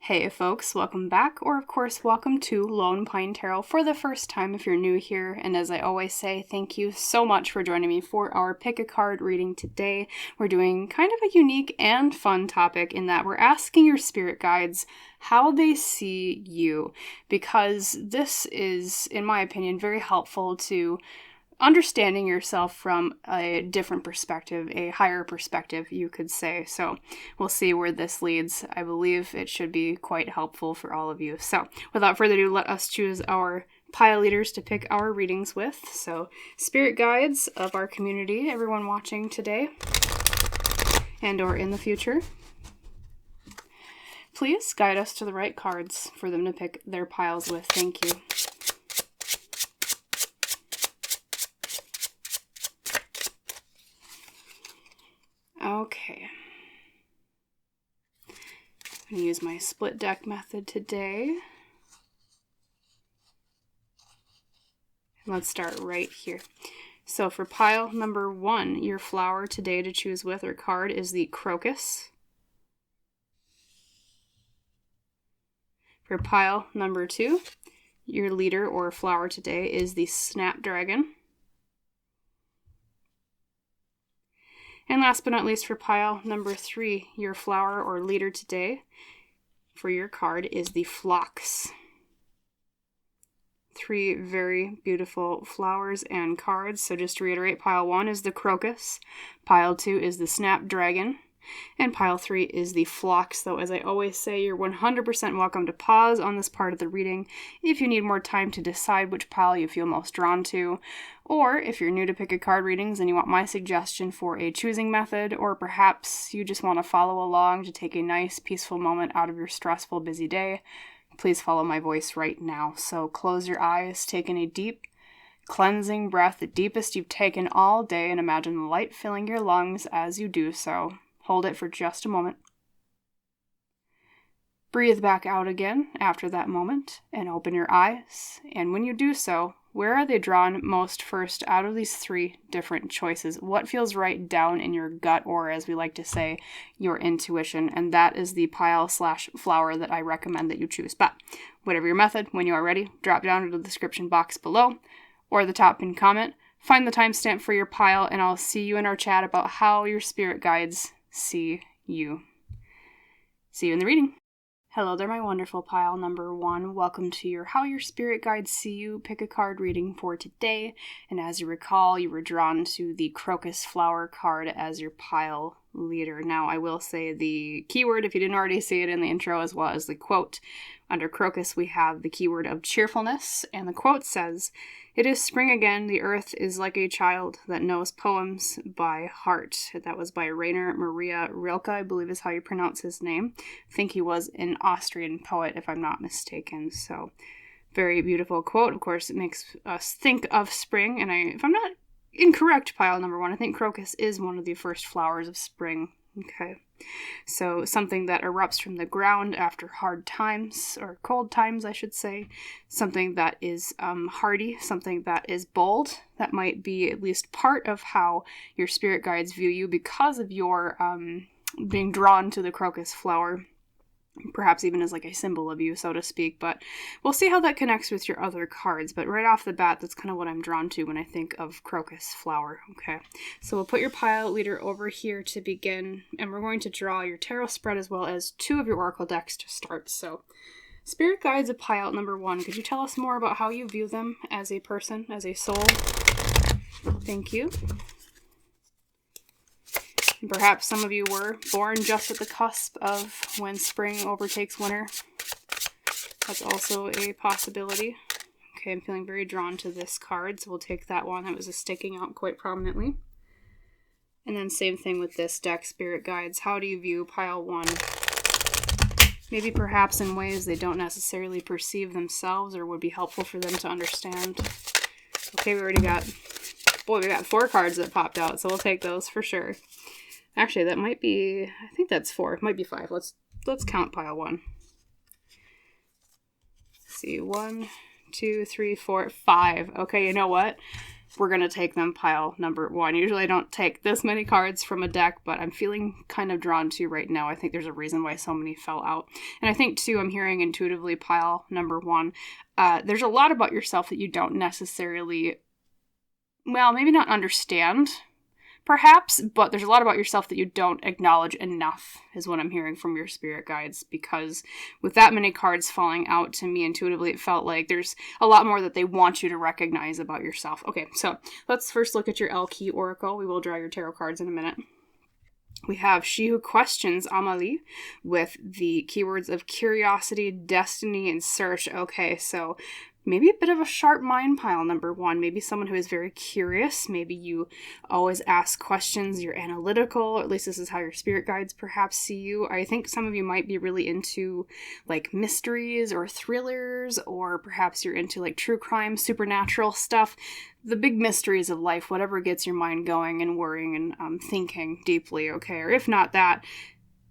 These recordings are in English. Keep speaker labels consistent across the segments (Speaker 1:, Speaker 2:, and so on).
Speaker 1: Hey folks, welcome back, or of course welcome to Lone Pine Tarot for the first time if you're new here, and as I always say, thank you so much for joining me for our pick a card reading today. We're doing kind of a unique and fun topic in that we're asking your spirit guides how they see you, because this is, in my opinion, very helpful to understanding yourself from a different perspective, a higher perspective, you could say. So we'll see where this leads. I believe it should be quite helpful for all of you. So without further ado, let us choose our pile leaders to pick our readings with. So spirit guides of our community, everyone watching today and or in the future, please guide us to the right cards for them to pick their piles with. Thank you. Okay, I'm going to use my split deck method today. Let's start right here. So for pile number 1, your flower today to choose with or card is the Crocus. For pile number 2, your leader or flower today is the Snapdragon. And last but not least, for pile number 3, your flower or leader today for your card is the Phlox. 3 very beautiful flowers and cards. So just to reiterate, pile 1 is the Crocus, pile 2 is the Snapdragon, and pile 3 is the Phlox. Though, as I always say, you're 100% welcome to pause on this part of the reading if you need more time to decide which pile you feel most drawn to, or if you're new to pick a card readings and you want my suggestion for a choosing method, or perhaps you just want to follow along to take a nice, peaceful moment out of your stressful, busy day, please follow my voice right now. So close your eyes, take in a deep, cleansing breath, the deepest you've taken all day, and imagine the light filling your lungs as you do so. Hold it for just a moment. Breathe back out again after that moment and open your eyes. And when you do so, where are they drawn most first out of these 3 different choices? What feels right down in your gut, or as we like to say, your intuition? And that is the pile/flower that I recommend that you choose. But whatever your method, when you are ready, drop down to the description box below or the top pinned comment. Find the timestamp for your pile, and I'll see you in our chat about how your spirit guides see you. See you in the reading. Hello there, my wonderful pile number 1. Welcome to your How Your Spirit Guides See You pick a card reading for today. And as you recall, you were drawn to the Crocus flower card as your pile leader. Now, I will say the keyword, if you didn't already see it in the intro, as well as the quote. Under Crocus, we have the keyword of cheerfulness, and the quote says, "It is spring again, the earth is like a child that knows poems by heart." That was by Rainer Maria Rilke, I believe is how you pronounce his name. I think he was an Austrian poet, if I'm not mistaken. So, very beautiful quote. Of course, it makes us think of spring, and if I'm not incorrect, pile number 1, I think Crocus is one of the first flowers of spring. Okay, so something that erupts from the ground after hard times, or cold times, I should say. Something that is hardy, something that is bold. That might be at least part of how your spirit guides view you because of your being drawn to the crocus flower. Perhaps even as like a symbol of you, so to speak, but we'll see how that connects with your other cards. But right off the bat, that's kind of what I'm drawn to when I think of crocus flower. Okay, so we'll put your pile leader over here to begin, and we're going to draw your tarot spread as well as 2 of your oracle decks to start. So spirit guides of pile number 1, could you tell us more about how you view them as a person, as a soul? Thank you. Perhaps some of you were born just at the cusp of when spring overtakes winter. That's also a possibility. Okay, I'm feeling very drawn to this card, so we'll take that one that was sticking out quite prominently. And then same thing with this deck, spirit guides. How do you view pile 1? Maybe perhaps in ways they don't necessarily perceive themselves or would be helpful for them to understand. Okay, we got 4 cards that popped out, so we'll take those for sure. Actually, that might be, I think that's 4. It might be 5. Let's count pile 1. Let's see, 1, 2, 3, 4, 5. Okay, you know what? we're going to take them pile number 1. Usually I don't take this many cards from a deck, but I'm feeling kind of drawn to right now. I think there's a reason why so many fell out. And I think, too, I'm hearing intuitively pile number 1. There's a lot about yourself that you don't necessarily, well, maybe not understand, perhaps, but there's a lot about yourself that you don't acknowledge enough, is what I'm hearing from your spirit guides, because with that many cards falling out to me intuitively, it felt like there's a lot more that they want you to recognize about yourself. Okay, so let's first look at your L Key Oracle. We will draw your tarot cards in a minute. We have She Who Questions, Amalie, with the keywords of curiosity, destiny, and search. Okay, so maybe a bit of a sharp mind pile, number 1. Maybe someone who is very curious. Maybe you always ask questions. You're analytical, or at least this is how your spirit guides perhaps see you. I think some of you might be really into like mysteries or thrillers, or perhaps you're into like true crime, supernatural stuff. The big mysteries of life, whatever gets your mind going and worrying and thinking deeply, okay? Or if not that,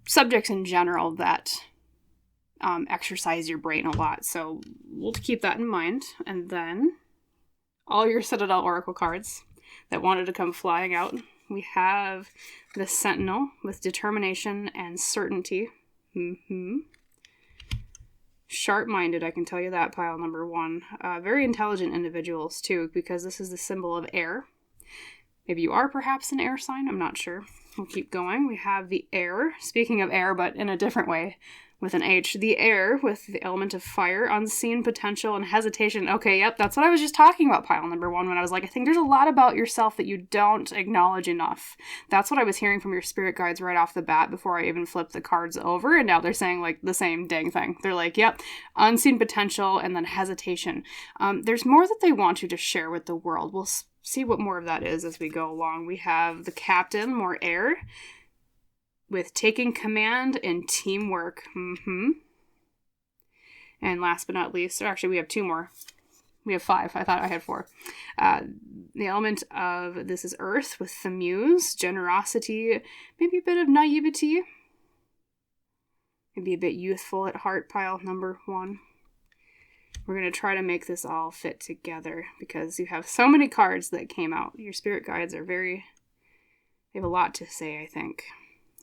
Speaker 1: subjects in general that exercise your brain a lot. So we'll keep that in mind. And then all your Citadel Oracle cards that wanted to come flying out. We have the Sentinel with determination and certainty. Sharp-minded, I can tell you that, pile number 1. Very intelligent individuals, too, because this is the symbol of air. Maybe you are perhaps an air sign. I'm not sure. We'll keep going. We have the air. Speaking of air, but in a different way, with an H. The air with the element of fire, unseen potential, and hesitation. Okay, yep, that's what I was just talking about, pile number 1, when I was like, I think there's a lot about yourself that you don't acknowledge enough. That's what I was hearing from your spirit guides right off the bat before I even flipped the cards over, and now they're saying, like, the same dang thing. They're like, yep, unseen potential, and then hesitation. There's more that they want you to share with the world. We'll see what more of that is as we go along. We have the Captain, more air, with taking command and teamwork. And last but not least, or actually we have 2 more. We have 5. I thought I had 4. The element of this is earth with the muse, generosity, maybe a bit of naivety. Maybe a bit youthful at heart, pile number 1. We're going to try to make this all fit together because you have so many cards that came out. Your spirit guides are they have a lot to say, I think.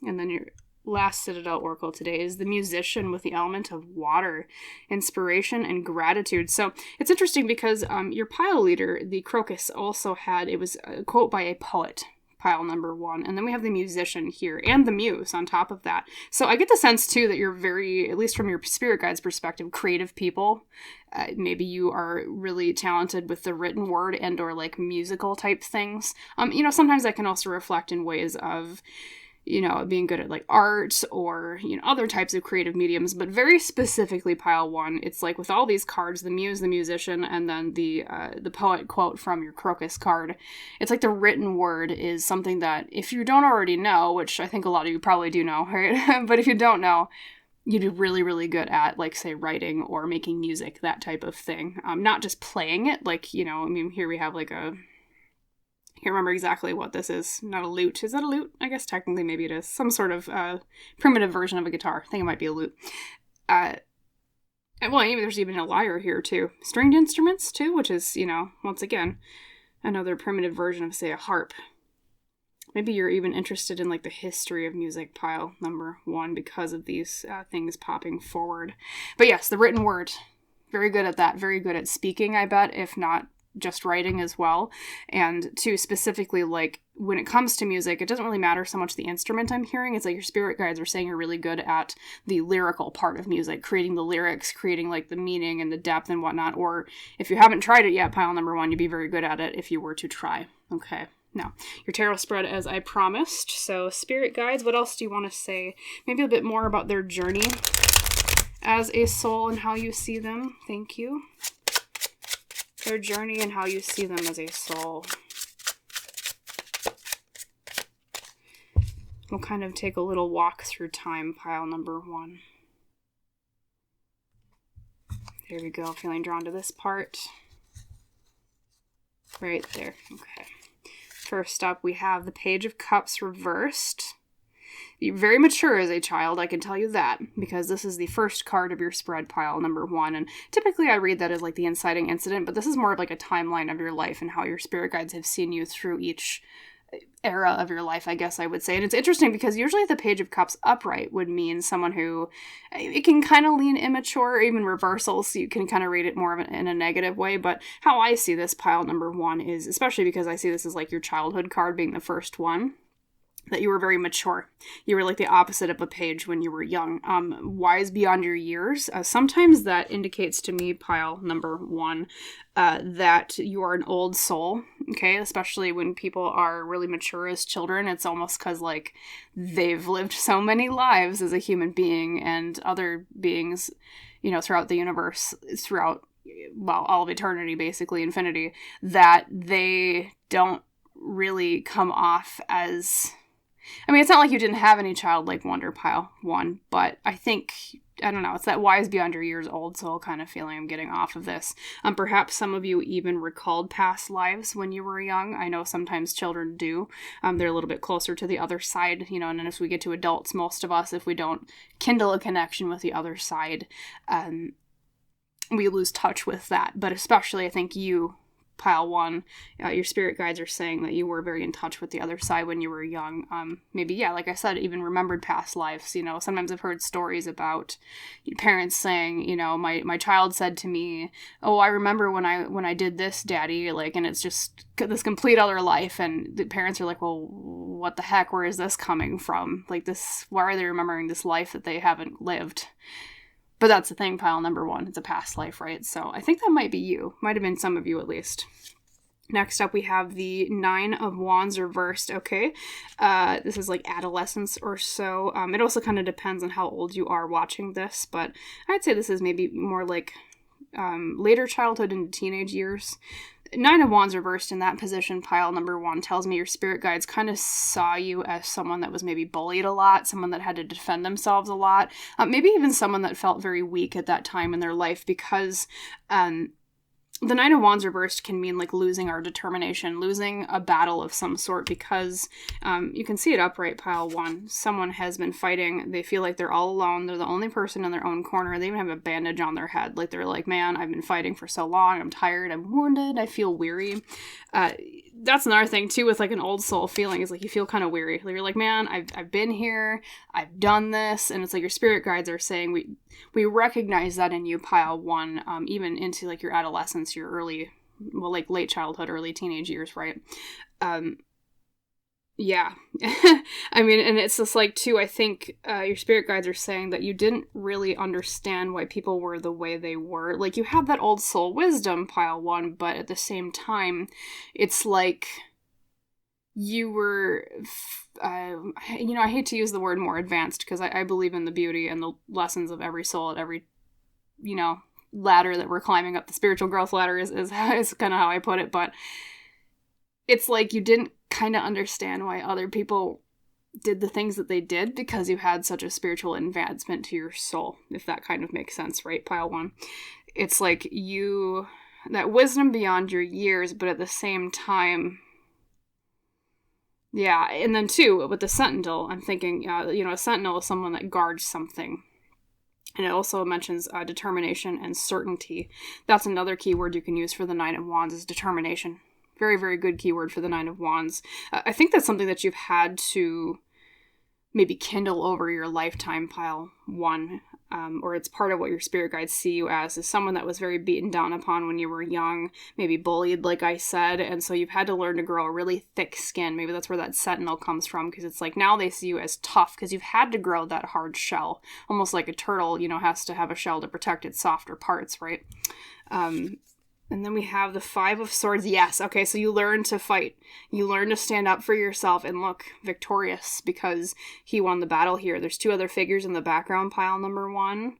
Speaker 1: And then your last Citadel Oracle today is the Musician with the element of water, inspiration, and gratitude. So it's interesting because your pile leader, the Crocus, also had, it was a quote by a poet, pile number 1. And then we have the Musician here and the Muse on top of that. So I get the sense, too, that you're very, at least from your spirit guide's perspective, creative people. Maybe you are really talented with the written word and or like musical type things. Sometimes that can also reflect in ways of being good at like art or, other types of creative mediums, but very specifically pile 1. It's like with all these cards, the muse, the musician, and then the poet quote from your Crocus card. It's like the written word is something that if you don't already know, which I think a lot of you probably do know, right? But if you don't know, you do really, really good at, like, say, writing or making music, that type of thing. Not just playing it, like, here we have like I can't remember exactly what this is. Not a lute. Is that a lute? I guess technically maybe it is. Some sort of primitive version of a guitar. I think it might be a lute. Maybe there's even a lyre here too. Stringed instruments too, which is, once again, another primitive version of, say, a harp. Maybe you're even interested in like the history of music, pile number 1, because of these things popping forward. But yes, the written word. Very good at that. Very good at speaking, I bet, if not just writing as well. And 2, specifically, like when it comes to music, it doesn't really matter so much the instrument I'm hearing. It's like your spirit guides are saying you're really good at the lyrical part of music, creating the lyrics, creating like the meaning and the depth and whatnot. Or if you haven't tried it yet, pile number 1, you'd be very good at it if you were to try. Okay. Now, your tarot spread as I promised. So spirit guides, what else do you want to say? Maybe a bit more about their journey as a soul and how you see them. Thank you. Their journey and how you see them as a soul. We'll kind of take a little walk through time, pile number 1. There we go, feeling drawn to this part. Right there, okay. First up, we have the Page of Cups reversed. You're very mature as a child, I can tell you that, because this is the first card of your spread, pile number 1. And typically I read that as like the inciting incident, but this is more of like a timeline of your life and how your spirit guides have seen you through each era of your life, I guess I would say. And it's interesting because usually the Page of Cups upright would mean someone who, it can kind of lean immature or even reversal, so you can kind of read it more of in a negative way. But how I see this, pile number 1, is, especially because I see this as like your childhood card being the first one, that you were very mature. You were like the opposite of a page when you were young. Wise beyond your years. Sometimes that indicates to me, pile number 1, that you are an old soul, okay? Especially when people are really mature as children. It's almost because, like, they've lived so many lives as a human being and other beings, you know, throughout the universe, throughout, well, all of eternity, basically, infinity, that they don't really come off as... I mean, it's not like you didn't have any childlike wonder, pile 1, but I think, I don't know, it's that wise beyond your years old soul kind of feeling I'm getting off of this. Perhaps some of you even recalled past lives when you were young. I know sometimes children do. They're a little bit closer to the other side, you know, and then as we get to adults, most of us, if we don't kindle a connection with the other side, we lose touch with that. But especially, I think you, pile 1, your spirit guides are saying that you were very in touch with the other side when you were young. Maybe, yeah, like I said, even remembered past lives. You know, sometimes I've heard stories about parents saying, you know, my child said to me, oh, I remember when I did this, Daddy, like, and it's just this complete other life. And the parents are like, well, what the heck, where is this coming from? Like, this, why are they remembering this life that they haven't lived? But that's the thing, pile number 1. It's a past life, right? So I think that might be you. Might have been some of you at least. Next up, we have the 9 of Wands reversed, okay? This is like adolescence or so. It also kind of depends on how old you are watching this, but I'd say this is maybe more like later childhood into teenage years. 9 of Wands reversed in that position, pile number 1, tells me your spirit guides kind of saw you as someone that was maybe bullied a lot, someone that had to defend themselves a lot, maybe even someone that felt very weak at that time in their life, because the 9 of Wands reversed can mean like losing our determination, losing a battle of some sort, because you can see it upright, pile 1. Someone has been fighting. They feel like they're all alone. They're the only person in their own corner. They even have a bandage on their head. Like, they're like, man, I've been fighting for so long. I'm tired. I'm wounded. I feel weary. That's another thing too with like an old soul feeling, is like you feel kind of weary. Like, you're like, man, I've been here. I've done this. And it's like your spirit guides are saying we recognize that in you, pile 1, even into like your adolescence, your early, well, like late childhood, early teenage years, right? Yeah. I mean, and it's just like, too, I think your spirit guides are saying that you didn't really understand why people were the way they were. Like, you have that old soul wisdom, pile 1, but at the same time, it's like you were, you know, I hate to use the word more advanced, because I believe in the beauty and the lessons of every soul at every, you know, ladder that we're climbing up. The spiritual growth ladder is kind of how I put it, but it's like you didn't kind of understand why other people did the things that they did, because you had such a spiritual advancement to your soul, if that kind of makes sense, right, pile 1? It's like you, that wisdom beyond your years, but at the same time, yeah. And then too, with the Sentinel, I'm thinking, you know, a Sentinel is someone that guards something. And it also mentions determination and certainty. That's another keyword you can use for the 9 of Wands, is determination. Very, very good keyword for the 9 of Wands. I think that's something that you've had to maybe kindle over your lifetime, pile 1. Or it's part of what your spirit guides see you as, is someone that was very beaten down upon when you were young, maybe bullied, like I said, and so you've had to learn to grow a really thick skin. Maybe that's where that Sentinel comes from, because it's like now they see you as tough, because you've had to grow that hard shell, almost like a turtle, you know, has to have a shell to protect its softer parts, right? And then we have the 5 of Swords. Yes, okay, so you learn to fight. You learn to stand up for yourself and look victorious, because he won the battle here. There's 2 other figures in the background, pile number 1.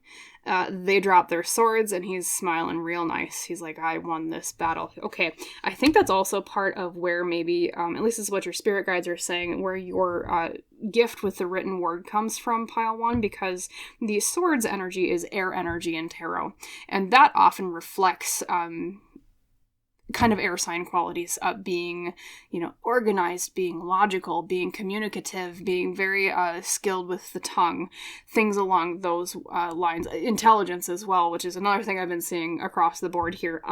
Speaker 1: They drop their swords, and he's smiling real nice. He's like, I won this battle. Okay, I think that's also part of where maybe, at least this is what your spirit guides are saying, where your gift with the written word comes from, pile 1, because the swords energy is air energy in tarot. And that often reflects kind of air sign qualities of being, organized, being logical, being communicative, being very skilled with the tongue, things along those lines. Intelligence as well, which is another thing I've been seeing across the board here.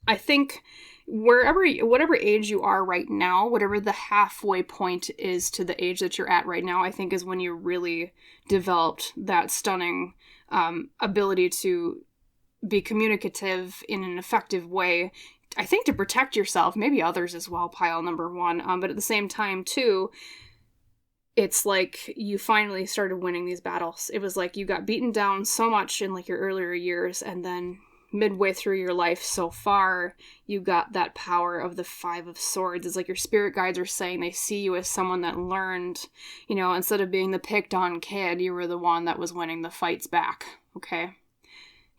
Speaker 1: I think whatever age you are right now, whatever the halfway point is to the age that you're at right now, I think is when you really developed that stunning ability to be communicative in an effective way, I think, to protect yourself, maybe others as well, pile number one. But at the same time, too, it's like you finally started winning these battles. It was like you got beaten down so much in like your earlier years, and then midway through your life so far, you got that power of the 5 of Swords. It's like your spirit guides are saying they see you as someone that learned, instead of being the picked on kid, you were the one that was winning the fights back, okay?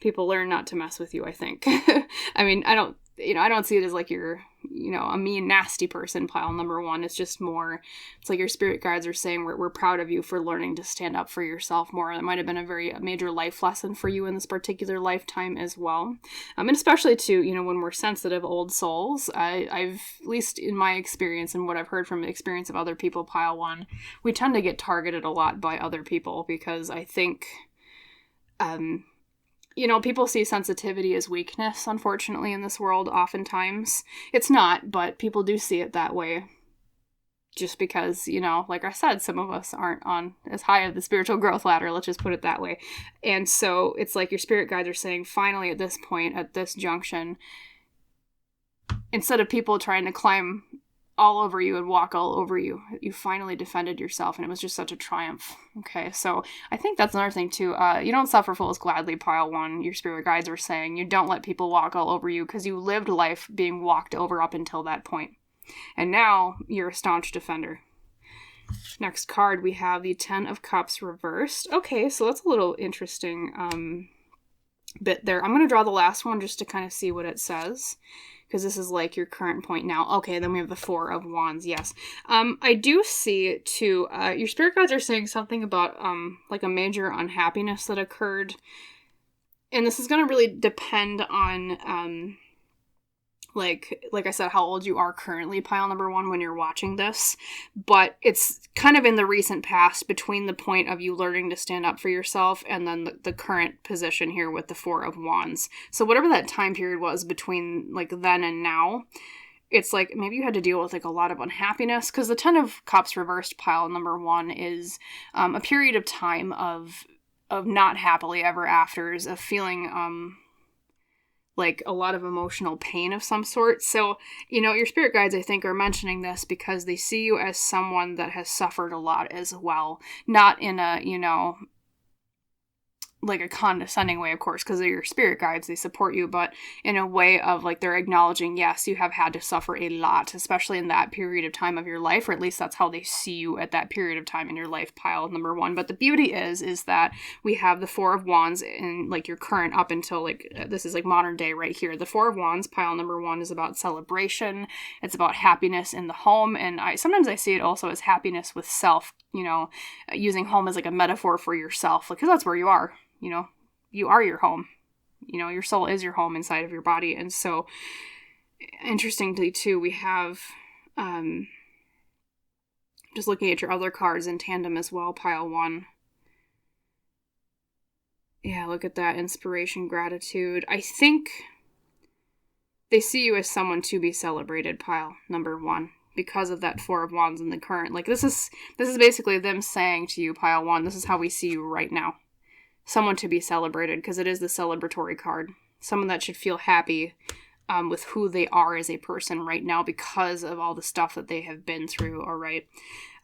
Speaker 1: People learn not to mess with you, I think. I mean, I don't see it as like you're, a mean, nasty person, pile number one. It's just more, it's like your spirit guides are saying we're proud of you for learning to stand up for yourself more. That might have been a very major life lesson for you in this particular lifetime as well. And especially too, when we're sensitive old souls, I've, at least in my experience and what I've heard from the experience of other people, pile one, we tend to get targeted a lot by other people because I think, people see sensitivity as weakness, unfortunately, in this world, oftentimes. It's not, but people do see it that way. Just because, like I said, some of us aren't on as high of the spiritual growth ladder, let's just put it that way. And so it's like your spirit guides are saying, finally, at this point, at this junction, instead of people trying to climb all over you and walk all over you, you finally defended yourself, and it was just such a triumph. Okay, so I think that's another thing too. You don't suffer fools gladly, pile one. Your spirit guides are saying you don't let people walk all over you because you lived life being walked over up until that point, and now you're a staunch defender. Next card, we have the 10 of Cups reversed. Okay, so that's a little interesting bit there. I'm going to draw the last one just to kind of see what it says, because this is like your current point now. Okay, then we have the 4 of Wands, yes. I do see, too, your spirit guides are saying something about, like a major unhappiness that occurred. And this is going to really depend on, like I said, how old you are currently, pile number one, when you're watching this. But it's kind of in the recent past, between the point of you learning to stand up for yourself and then the current position here with the 4 of Wands. So whatever that time period was between like then and now, it's like maybe you had to deal with like a lot of unhappiness, because the 10 of Cups reversed, pile number one, is a period of time of not happily ever afters, of feeling like a lot of emotional pain of some sort. So, your spirit guides, I think, are mentioning this because they see you as someone that has suffered a lot as well. Not in a, like a condescending way, of course, because they're your spirit guides, they support you, but in a way of like they're acknowledging, yes, you have had to suffer a lot, especially in that period of time of your life, or at least that's how they see you at that period of time in your life, pile number one. But the beauty is that we have the 4 of Wands in like your current up until like, this is like modern day right here. The 4 of Wands, pile number one, is about celebration. It's about happiness in the home. And sometimes I see it also as happiness with self, using home as like a metaphor for yourself, because that's where you are. You are your home. Your soul is your home inside of your body. And so, interestingly, too, we have, just looking at your other cards in tandem as well, pile one. Yeah, look at that. Inspiration, gratitude. I think they see you as someone to be celebrated, pile number one, because of that 4 of Wands in the current. Like, this is basically them saying to you, pile one, this is how we see you right now. Someone to be celebrated, because it is the celebratory card. Someone that should feel happy with who they are as a person right now because of all the stuff that they have been through, all right?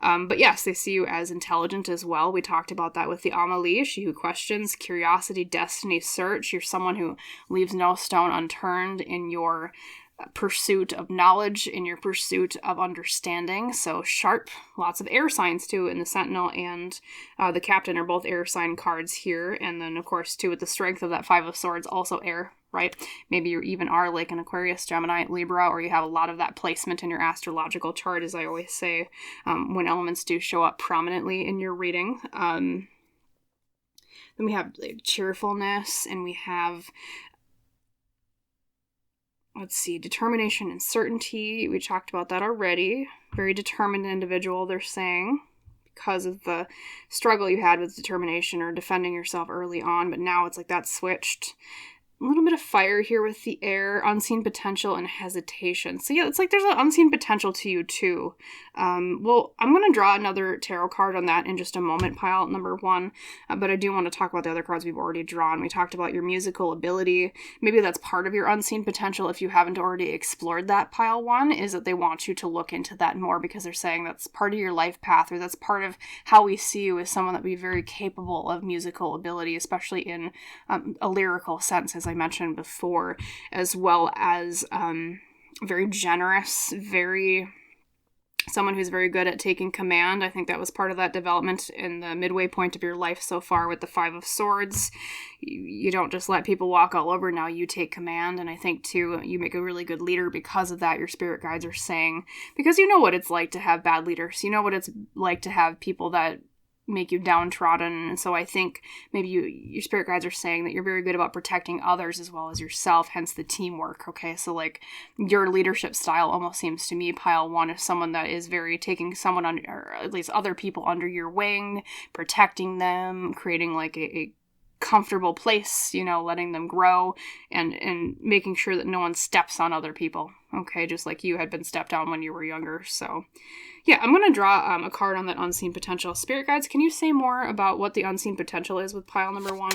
Speaker 1: But yes, they see you as intelligent as well. We talked about that with the Amelie, she who questions, curiosity, destiny, search. You're someone who leaves no stone unturned in your pursuit of knowledge, in your pursuit of understanding. So sharp, lots of air signs too in the Sentinel and the Captain are both air sign cards here. And then of course too, with the strength of that 5 of Swords, also air, right? Maybe you even are like an Aquarius, Gemini, Libra, or you have a lot of that placement in your astrological chart, as I always say, when elements do show up prominently in your reading. Then we have like cheerfulness, and we have Let's see, determination and certainty. We talked about that already. Very determined individual, they're saying, because of the struggle you had with determination or defending yourself early on, but now it's like that's switched. A little bit of fire here with the air, unseen potential, and hesitation. So yeah, it's like there's an unseen potential to you too. Well, I'm going to draw another tarot card on that in just a moment, pile number 1. But I do want to talk about the other cards we've already drawn. We talked about your musical ability. Maybe that's part of your unseen potential if you haven't already explored that, pile 1, is that they want you to look into that more because they're saying that's part of your life path, or that's part of how we see you as someone that would be very capable of musical ability, especially in a lyrical sense, as I mentioned before, as well as very generous, someone who's very good at taking command. I think that was part of that development in the midway point of your life so far with the 5 of Swords. You don't just let people walk all over, now you take command. And I think too, you make a really good leader because of that, your spirit guides are saying, because you know what it's like to have bad leaders. You know what it's like to have people that make you downtrodden. And so I think maybe your spirit guides are saying that you're very good about protecting others as well as yourself, hence the teamwork. Okay, so like your leadership style almost seems to me, pile 1, is someone that is very taking someone under, or at least other people under your wing, protecting them, creating like a comfortable place, letting them grow and making sure that no one steps on other people. Okay, just like you had been stepped on when you were younger. So yeah, I'm going to draw a card on that unseen potential. Spirit guides, can you say more about what the unseen potential is with pile number 1?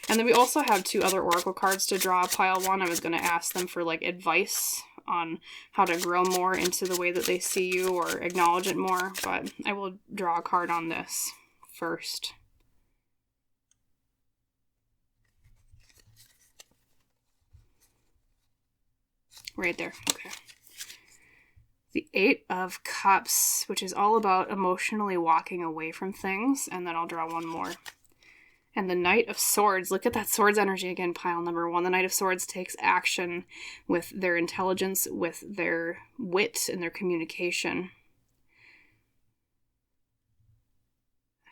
Speaker 1: And then we also have 2 other oracle cards to draw, pile 1. I was going to ask them for like advice on how to grow more into the way that they see you or acknowledge it more, but I will draw a card on this first. Right there. Okay. The 8 of Cups, which is all about emotionally walking away from things. And then I'll draw one more. And the Knight of Swords. Look at that Swords energy again, pile number 1. The Knight of Swords takes action with their intelligence, with their wit, and their communication.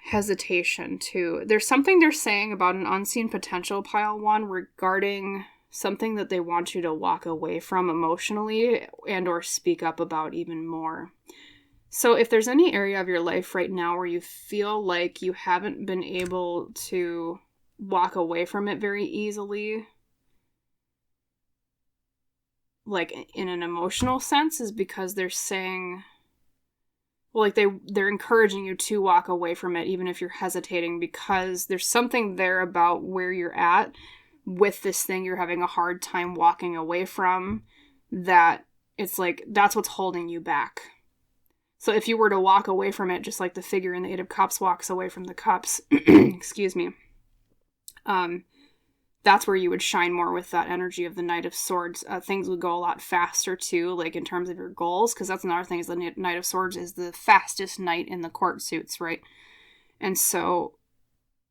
Speaker 1: Hesitation, too. There's something they're saying about an unseen potential, pile 1, regarding something that they want you to walk away from emotionally and or speak up about even more. So if there's any area of your life right now where you feel like you haven't been able to walk away from it very easily, like in an emotional sense, is because they're saying, well, like they're encouraging you to walk away from it even if you're hesitating, because there's something there about where you're at with this thing you're having a hard time walking away from, that it's like that's what's holding you back. So if you were to walk away from it, just like the figure in the 8 of Cups walks away from the cups, excuse me, that's where you would shine more with that energy of the Knight of Swords. Things would go a lot faster too, like in terms of your goals, because that's another thing, is the Knight of Swords is the fastest knight in the court suits, right? And so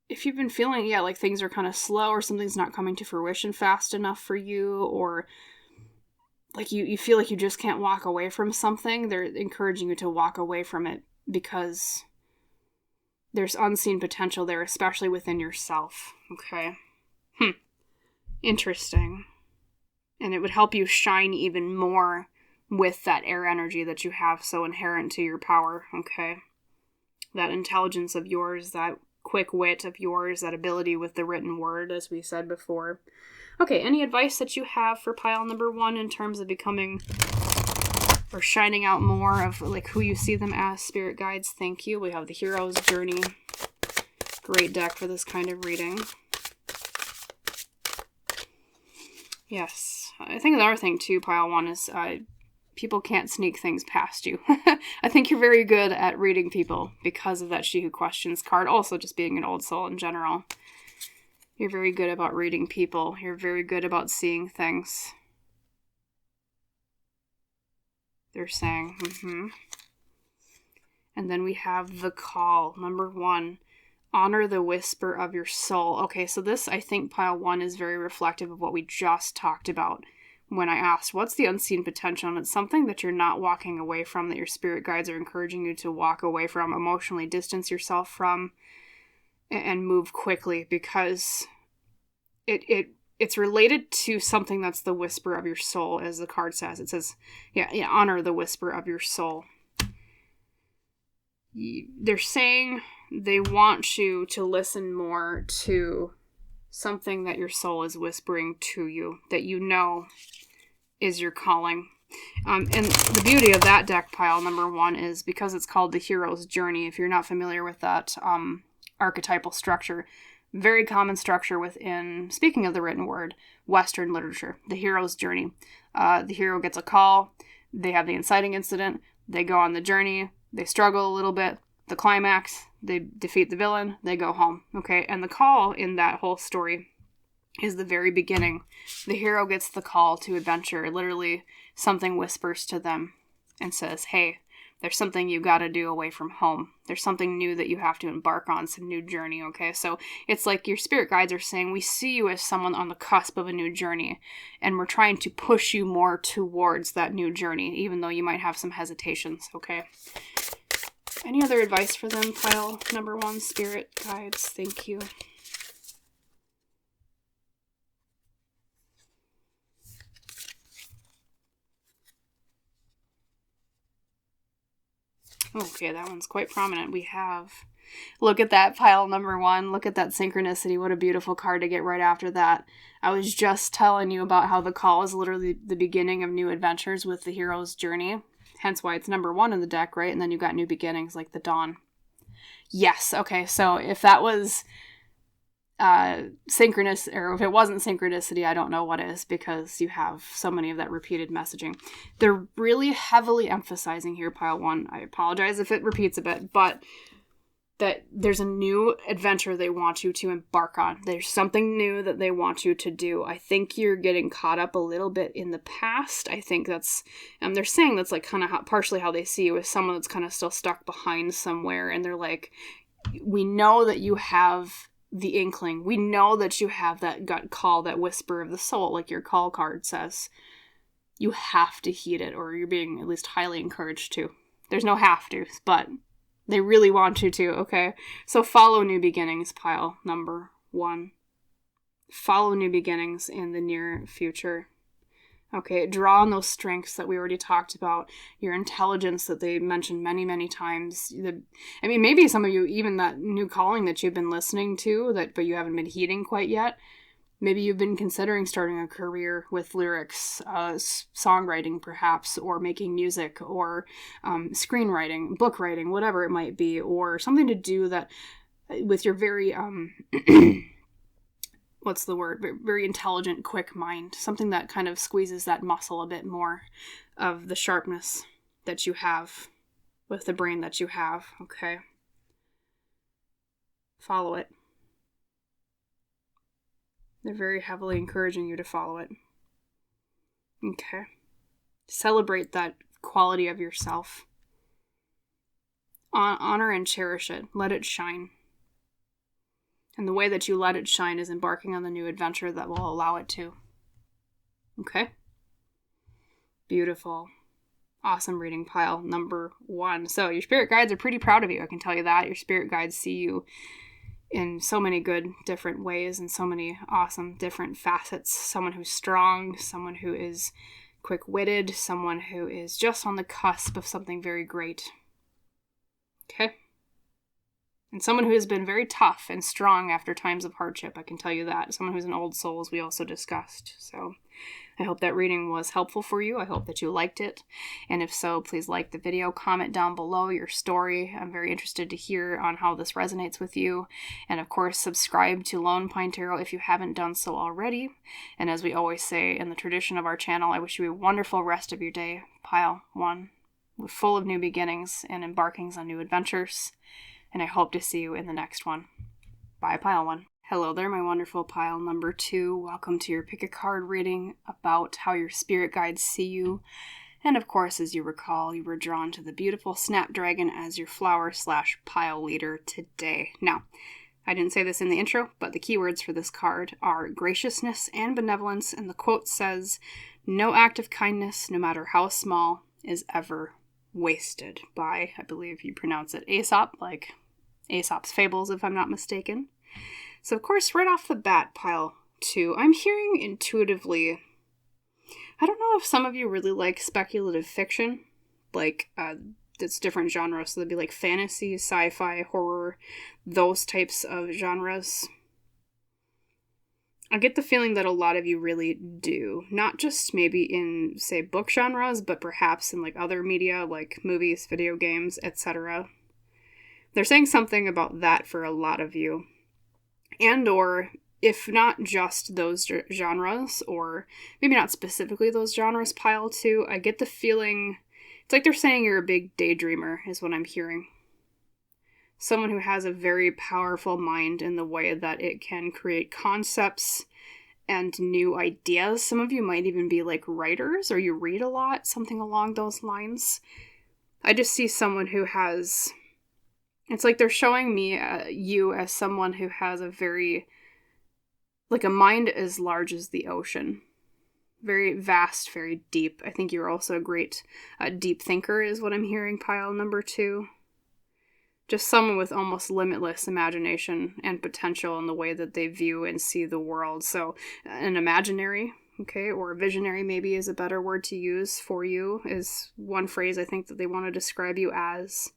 Speaker 1: if you've been feeling, like things are kind of slow, or something's not coming to fruition fast enough for you, or like you feel like you just can't walk away from something, they're encouraging you to walk away from it because there's unseen potential there, especially within yourself. Okay. Interesting. And it would help you shine even more with that air energy that you have so inherent to your power. Okay. That intelligence of yours, that quick wit of yours, that ability with the written word, as we said before. Okay, any advice that you have for pile number 1 in terms of becoming or shining out more of like who you see them as, spirit guides? Thank you. We have the Hero's Journey. Great deck for this kind of reading. Yes. I think another thing too, pile 1, is people can't sneak things past you. I think you're very good at reading people because of that She Who Questions card. Also just being an old soul in general. You're very good about reading people. You're very good about seeing things. They're saying. And then we have the Call, number 1. Honor the whisper of your soul. Okay, so this, I think, pile 1 is very reflective of what we just talked about when I asked, what's the unseen potential? And it's something that you're not walking away from, that your spirit guides are encouraging you to walk away from, emotionally distance yourself from, and move quickly, because it it's related to something that's the whisper of your soul, as the card says. It says, honor the whisper of your soul. They're saying they want you to listen more to something that your soul is whispering to you, that you know is your calling. And the beauty of that deck pile, number 1, is because it's called the hero's journey. If you're not familiar with that archetypal structure, very common structure within, speaking of the written word, Western literature, the hero's journey. The hero gets a call, they have the inciting incident, they go on the journey, they struggle a little bit, the climax, they defeat the villain, they go home, okay? And the call in that whole story is the very beginning. The hero gets the call to adventure. Literally, something whispers to them and says, hey, there's something you got to do away from home. There's something new that you have to embark on, some new journey, okay? So it's like your spirit guides are saying, we see you as someone on the cusp of a new journey, and we're trying to push you more towards that new journey, even though you might have some hesitations, okay? Any other advice for them, pile number 1, spirit guides? Thank you. Okay, that one's quite prominent. We have, look at that pile number 1. Look at that synchronicity. What a beautiful card to get right after that. I was just telling you about how the call is literally the beginning of new adventures with the hero's journey. Hence why it's number 1 in the deck, right? And then you got new beginnings like the dawn. Yes, okay, so if that was synchronous, or if it wasn't synchronicity, I don't know what is, because you have so many of that repeated messaging. They're really heavily emphasizing here, pile 1. I apologize if it repeats a bit, but that there's a new adventure they want you to embark on. There's something new that they want you to do. I think you're getting caught up a little bit in the past. I think that's, they're saying that's like kind of partially how they see you as someone that's kind of still stuck behind somewhere. And they're like, we know that you have the inkling. We know that you have that gut call, that whisper of the soul, like your call card says. You have to heed it, or you're being at least highly encouraged to. There's no have to's, but they really want you to, okay? So follow new beginnings, pile number 1. Follow new beginnings in the near future. Okay, draw on those strengths that we already talked about. Your intelligence that they mentioned many, many times. Maybe some of you, even that new calling that you've been listening to, but you haven't been heeding quite yet. Maybe you've been considering starting a career with lyrics, songwriting perhaps, or making music, or screenwriting, book writing, whatever it might be, or something to do that with your very, what's the word, very intelligent, quick mind, something that kind of squeezes that muscle a bit more of the sharpness that you have with the brain that you have, okay? Follow it. They're very heavily encouraging you to follow it. Okay. Celebrate that quality of yourself. Honor and cherish it. Let it shine. And the way that you let it shine is embarking on the new adventure that will allow it to. Okay? Beautiful. Awesome reading, pile number 1. So your spirit guides are pretty proud of you, I can tell you that. Your spirit guides see you in so many good different ways and so many awesome different facets. Someone who's strong, someone who is quick-witted, someone who is just on the cusp of something very great. Okay? And someone who has been very tough and strong after times of hardship, I can tell you that. Someone who's an old soul, as we also discussed. So I hope that reading was helpful for you. I hope that you liked it. And if so, please like the video, comment down below your story. I'm very interested to hear on how this resonates with you. And of course, subscribe to Lone Pine Tarot if you haven't done so already. And as we always say in the tradition of our channel, I wish you a wonderful rest of your day, pile 1, full of new beginnings and embarkings on new adventures. And I hope to see you in the next one. Bye, pile 1. Hello there, my wonderful pile number 2. Welcome to your pick a card reading about how your spirit guides see you. And of course, as you recall, you were drawn to the beautiful Snapdragon as your flower/pile leader today. Now, I didn't say this in the intro, but the keywords for this card are graciousness and benevolence, and the quote says, "No act of kindness, no matter how small, is ever wasted," by, I believe you pronounce it Aesop, like Aesop's Fables, if I'm not mistaken. So, of course, right off the bat, pile 2. I'm hearing intuitively, I don't know if some of you really like speculative fiction, like, it's different genres, so there'd be like fantasy, sci-fi, horror, those types of genres. I get the feeling that a lot of you really do. Not just maybe in, say, book genres, but perhaps in like other media, like movies, video games, etc. They're saying something about that for a lot of you. And or, if not just those genres, or maybe not specifically those genres, pile 2, I get the feeling, it's like they're saying you're a big daydreamer, is what I'm hearing. Someone who has a very powerful mind in the way that it can create concepts and new ideas. Some of you might even be like writers, or you read a lot, something along those lines. I just see someone who has, it's like they're showing me you as someone who has a very, like a mind as large as the ocean. Very vast, very deep. I think you're also a great deep thinker, is what I'm hearing, pile number 2. Just someone with almost limitless imagination and potential in the way that they view and see the world. So an imaginary, okay, or a visionary maybe is a better word to use for you, is one phrase I think that they want to describe you as.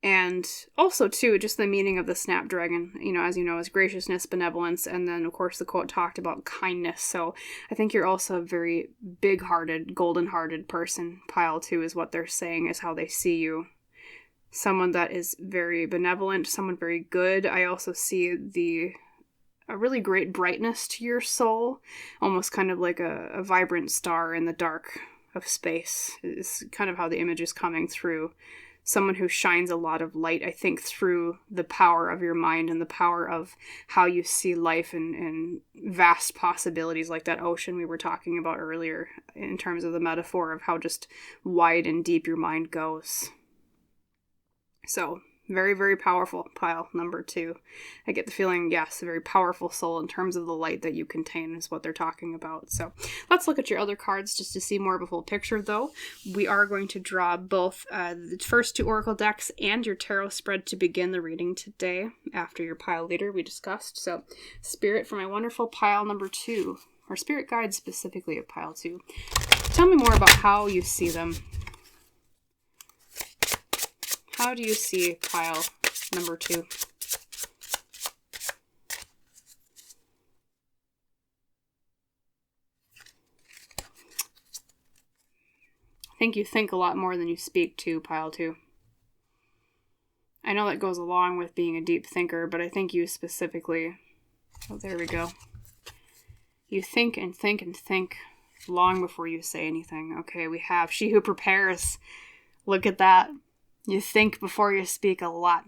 Speaker 1: And also, too, just the meaning of the Snapdragon, as you know, is graciousness, benevolence, and then, of course, the quote talked about kindness. So I think you're also a very big-hearted, golden-hearted person. Pile 2 is what they're saying, is how they see you. Someone that is very benevolent, someone very good. I also see a really great brightness to your soul, almost kind of like a vibrant star in the dark of space, is kind of how the image is coming through. Someone who shines a lot of light, I think, through the power of your mind and the power of how you see life and vast possibilities, like that ocean we were talking about earlier, in terms of the metaphor of how just wide and deep your mind goes. So, very, very powerful, pile number 2. I get the feeling, yes, a very powerful soul in terms of the light that you contain is what they're talking about. So, let's look at your other cards just to see more of a full picture, though. We are going to draw both the first 2 oracle decks and your tarot spread to begin the reading today, after your pile leader we discussed. So, Spirit, for my wonderful pile number 2, or Spirit Guide specifically of pile 2, tell me more about how you see them. How do you see pile number 2? I think you think a lot more than you speak to, pile 2. I know that goes along with being a deep thinker, but I think you specifically, oh, there we go. You think and think and think long before you say anything. Okay, we have She Who Prepares. Look at that. You think before you speak a lot.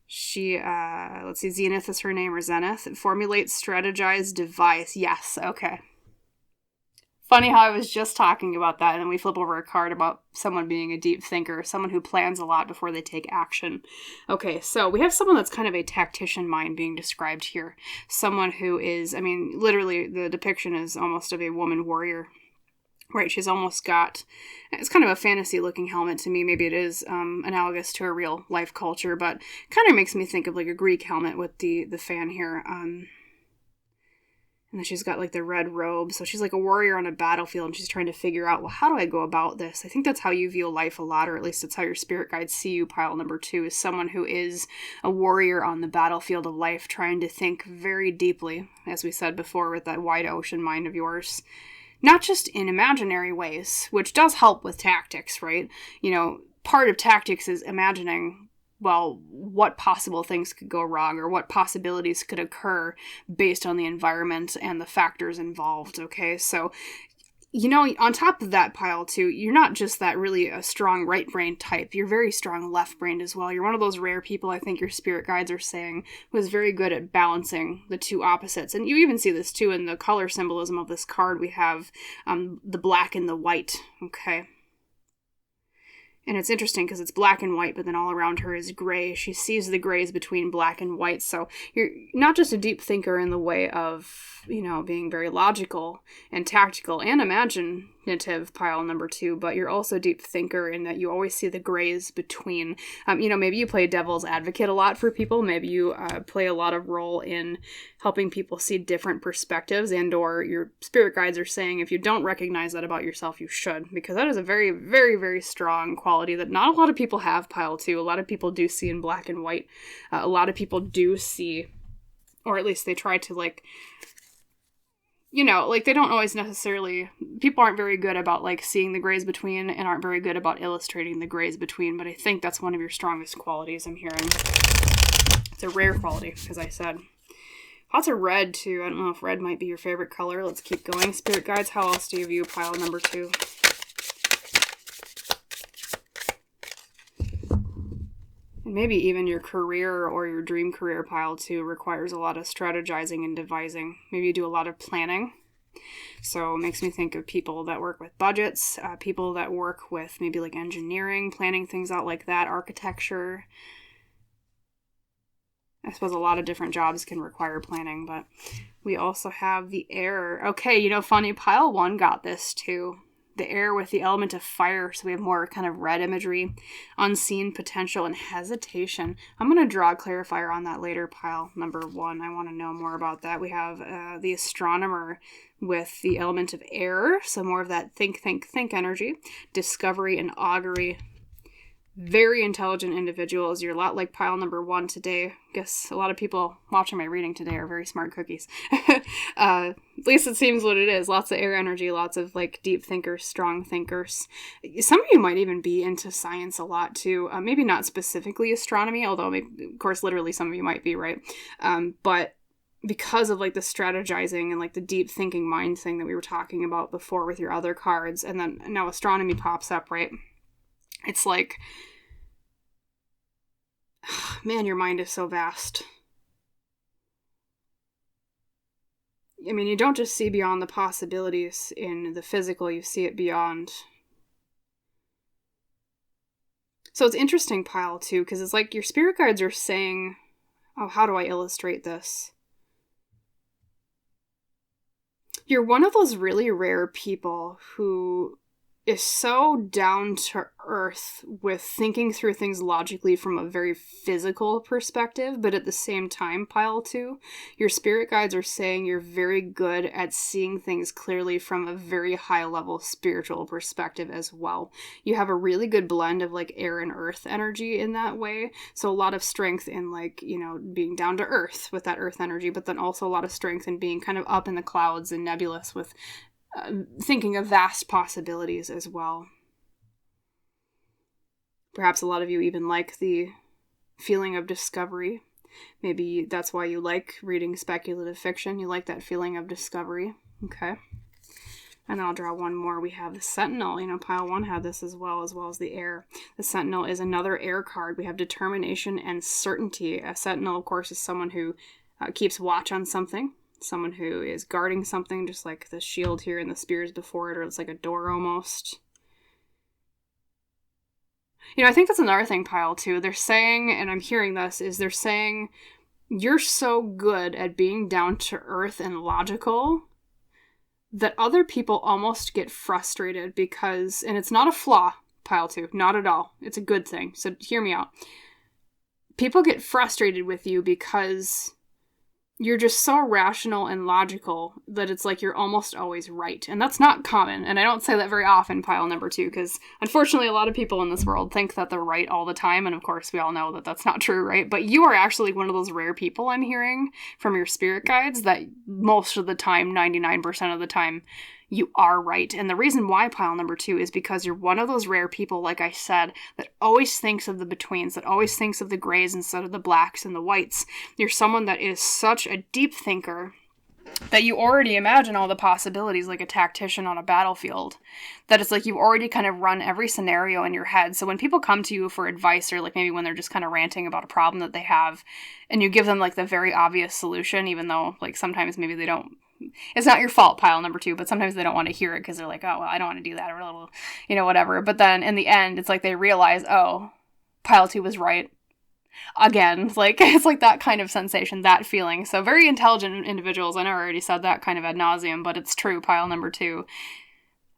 Speaker 1: She, let's see, Zenith is her name, or Zenith. Formulate, strategize, devise. Yes, okay. Funny how I was just talking about that, and then we flip over a card about someone being a deep thinker, someone who plans a lot before they take action. Okay, so we have someone that's kind of a tactician mind being described here. Someone who is, literally the depiction is almost of a woman warrior. Right, she's almost got, it's kind of a fantasy-looking helmet to me. Maybe it is analogous to a real-life culture, but kind of makes me think of like a Greek helmet with the fan here. And then she's got like the red robe, so she's like a warrior on a battlefield, and she's trying to figure out, well, how do I go about this? I think that's how you view life a lot, or at least that's how your spirit guides see you, pile number 2, is someone who is a warrior on the battlefield of life, trying to think very deeply, as we said before, with that wide ocean mind of yours. Not just in imaginary ways, which does help with tactics, right? Part of tactics is imagining, well, what possible things could go wrong, or what possibilities could occur based on the environment and the factors involved, okay? So, on top of that, pile 2, you're not just that really a strong right brain type. You're very strong left brained as well. You're one of those rare people, I think your spirit guides are saying, who is very good at balancing the two opposites. And you even see this too in the color symbolism of this card. We have the black and the white, okay? And it's interesting because it's black and white, but then all around her is gray. She sees the grays between black and white. So you're not just a deep thinker in the way of, being very logical and tactical and imaginative, pile number 2, but you're also a deep thinker in that you always see the grays between. Maybe you play devil's advocate a lot for people. Maybe you play a lot of role in helping people see different perspectives, and or your spirit guides are saying if you don't recognize that about yourself, you should, because that is a very, very, very strong quality that not a lot of people have, pile 2. A lot of people do see in black and white. A lot of people do see, or at least they try to they don't always necessarily, people aren't very good about seeing the grays between and aren't very good about illustrating the grays between, but I think that's one of your strongest qualities I'm hearing. It's a rare quality, because I said. Lots of red, too. I don't know if red might be your favorite color. Let's keep going. Spirit guides, how else do you view pile number 2? And maybe even your career or your dream career, pile 2, requires a lot of strategizing and devising. Maybe you do a lot of planning. So it makes me think of people that work with budgets, people that work with maybe engineering, planning things out like that, architecture. I suppose a lot of different jobs can require planning, but we also have the air. Okay, funny, pile 1 got this too. The air with the element of fire, so we have more kind of red imagery, unseen potential, and hesitation. I'm going to draw a clarifier on that later, pile number 1. I want to know more about that. We have the astronomer with the element of air, so more of that think energy, discovery, and augury. Very intelligent individuals. You're a lot like pile number 1 today. I guess a lot of people watching my reading today are very smart cookies. At least it seems what it is. Lots of air energy, lots of deep thinkers, strong thinkers. Some of you might even be into science a lot too. Maybe not specifically astronomy, although of course literally some of you might be, right? But because of the strategizing and the deep thinking mind thing that we were talking about before with your other cards, and then now astronomy pops up, right? It's man, your mind is so vast. I mean, you don't just see beyond the possibilities in the physical, you see it beyond. So it's interesting, pile 2, because it's your spirit guides are saying, oh, how do I illustrate this? You're one of those really rare people who is so down to earth with thinking through things logically from a very physical perspective, but at the same time, pile 2, your spirit guides are saying you're very good at seeing things clearly from a very high level spiritual perspective as well. You have a really good blend of air and earth energy in that way. So a lot of strength in being down to earth with that earth energy, but then also a lot of strength in being kind of up in the clouds and nebulous with thinking of vast possibilities as well. Perhaps a lot of you even like the feeling of discovery. Maybe that's why you like reading speculative fiction. You like that feeling of discovery. Okay. And then I'll draw one more. We have the Sentinel. Pile 1 had this as well as the air. The Sentinel is another air card. We have determination and certainty. A Sentinel, of course, is someone who keeps watch on something. Someone who is guarding something, just like the shield here and the spears before it, or it's like a door almost. I think that's another thing, pile 2. They're saying, and I'm hearing this, is they're saying you're so good at being down to earth and logical that other people almost get frustrated because, and it's not a flaw, pile 2, not at all. It's a good thing. So hear me out. People get frustrated with you because you're just so rational and logical that it's you're almost always right. And that's not common. And I don't say that very often, pile number 2, because unfortunately a lot of people in this world think that they're right all the time. And of course we all know that that's not true, right? But you are actually one of those rare people I'm hearing from your spirit guides that most of the time, 99% of the time, you are right. And the reason why, pile number 2, is because you're one of those rare people, like I said, that always thinks of the betweens, that always thinks of the grays instead of the blacks and the whites. You're someone that is such a deep thinker that you already imagine all the possibilities like a tactician on a battlefield. That it's you've already kind of run every scenario in your head. So when people come to you for advice, or maybe when they're just kind of ranting about a problem that they have, and you give them the very obvious solution, even though sometimes maybe they don't, it's not your fault, pile number 2, but sometimes they don't want to hear it because they're oh, well, I don't want to do that, or whatever. But then in the end, it's they realize, oh, pile 2 was right. Again, it's that kind of sensation, that feeling. So very intelligent individuals. I know I already said that kind of ad nauseum, but it's true, pile number 2.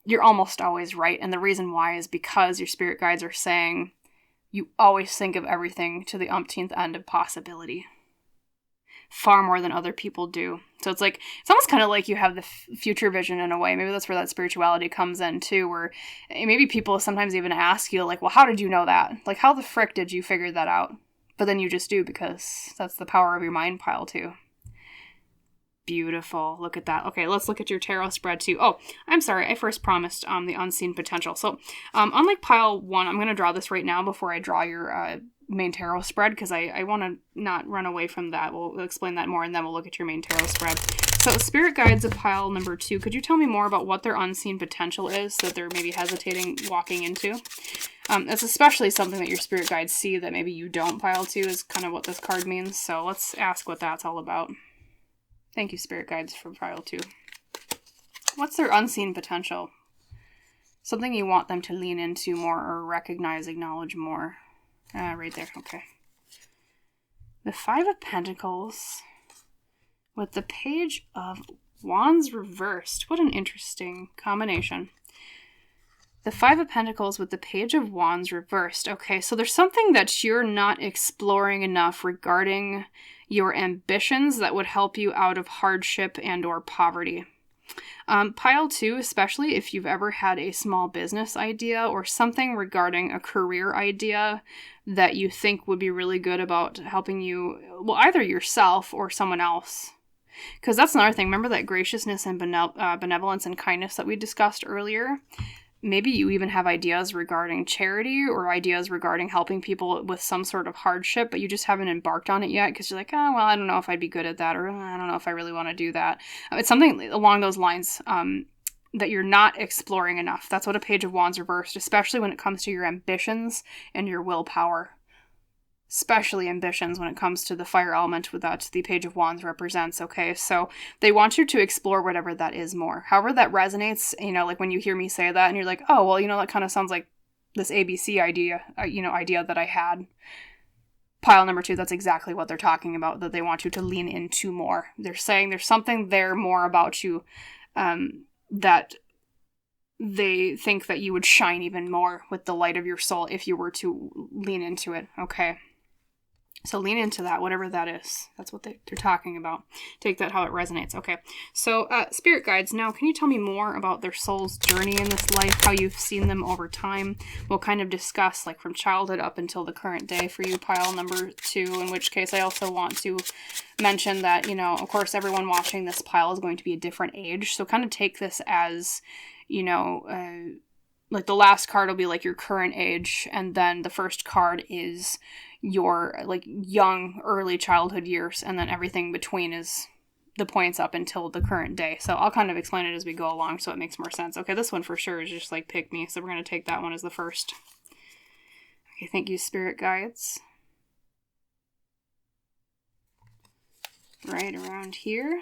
Speaker 1: you're almost always right. And the reason why is because your spirit guides are saying you always think of everything to the umpteenth end of possibility. Far more than other people do. So it's almost kind of like you have the future vision in a way. Maybe that's where that spirituality comes in too, where maybe people sometimes even ask you like, well, how did you know that? Like, how the frick did you figure that out? But then you just do, because that's the power of your mind pile too. Beautiful. Look at that. Okay, let's look at your tarot spread too. Oh, I'm sorry. I first promised the unseen potential. So unlike pile 1, I'm going to draw this right now before I draw your main tarot spread, because I want to not run away from that. We'll explain that more, and then we'll look at your main tarot spread. So spirit guides of pile number 2, could you tell me more about what their unseen potential is that they're maybe hesitating walking into? That's especially something that your spirit guides see that maybe you don't. Pile 2 is kind of what this card means. So let's ask what that's all about. Thank you, spirit guides, for pile 2. What's their unseen potential? Something you want them to lean into more or recognize, acknowledge more. Right there. Okay. The 5 of Pentacles with the Page of Wands reversed. What an interesting combination. The 5 of Pentacles with the Page of Wands reversed. Okay, so there's something that you're not exploring enough regarding your ambitions that would help you out of hardship and or poverty. Pile 2, especially if you've ever had a small business idea or something regarding a career idea that you think would be really good about helping you, well, either yourself or someone else. Because that's another thing. Remember that graciousness and benevolence and kindness that we discussed earlier? Maybe you even have ideas regarding charity or ideas regarding helping people with some sort of hardship, but you just haven't embarked on it yet because you're like, oh, well, I don't know if I'd be good at that, or I don't know if I really want to do that. It's something along those lines that you're not exploring enough. That's what a Page of Wands reversed, especially when it comes to your ambitions and your willpower. Especially ambitions when it comes to the fire element with that the Page of Wands represents. Okay, so they want you to explore whatever that is more. However that resonates, like when you hear me say that and you're like, oh, well, that kind of sounds like this ABC idea, idea that I had. Pile number 2, that's exactly what they're talking about, that they want you to lean into more. They're saying there's something there more about you that they think that you would shine even more with the light of your soul if you were to lean into it. Okay. So lean into that, whatever that is. That's what they're talking about. Take that how it resonates. Okay. So spirit guides, now can you tell me more about their soul's journey in this life, how you've seen them over time? We'll kind of discuss from childhood up until the current day for you, pile number 2, in which case I also want to mention that, of course, everyone watching this pile is going to be a different age. So kind of take this as, the last card will be your current age, and then the first card is your young early childhood years, and then everything between is the points up until the current day. So I'll kind of explain it as we go along so it makes more sense. Okay, this one for sure is just pick me, so we're going to take that one as the first. Okay, thank you, spirit guides. Right around here.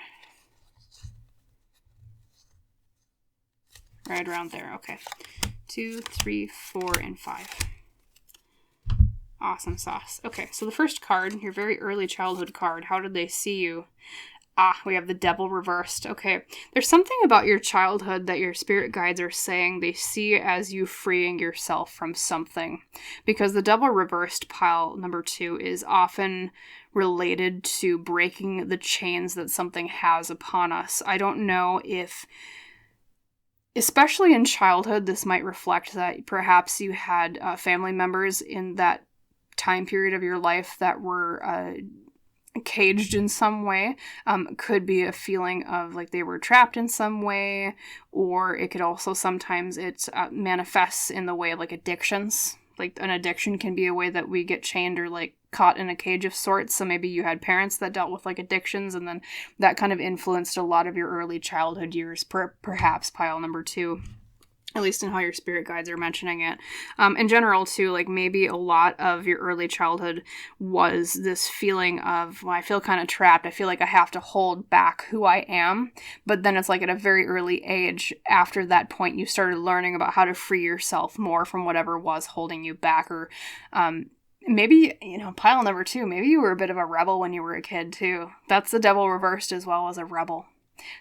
Speaker 1: Right around there. Okay. 2, 3, 4, and 5. Awesome sauce. Okay, so the first card, your very early childhood card, how did they see you? We have the Devil reversed. Okay, there's something about your childhood that your spirit guides are saying they see as you freeing yourself from something. Because the Devil reversed, pile number 2, is often related to breaking the chains that something has upon us. I don't know if, especially in childhood, this might reflect that perhaps you had family members in that time period of your life that were caged in some way. Could be a feeling of they were trapped in some way, or it could also sometimes it manifests in the way of addictions. An addiction can be a way that we get chained or caught in a cage of sorts. So maybe you had parents that dealt with addictions, and then that kind of influenced a lot of your early childhood years, perhaps pile number 2. At least in how your spirit guides are mentioning it. In general, too, maybe a lot of your early childhood was this feeling of, well, I feel kind of trapped. I feel like I have to hold back who I am. But then it's at a very early age, after that point, you started learning about how to free yourself more from whatever was holding you back. Or maybe, pile number 2, maybe you were a bit of a rebel when you were a kid, too. That's the Devil reversed as well as a rebel.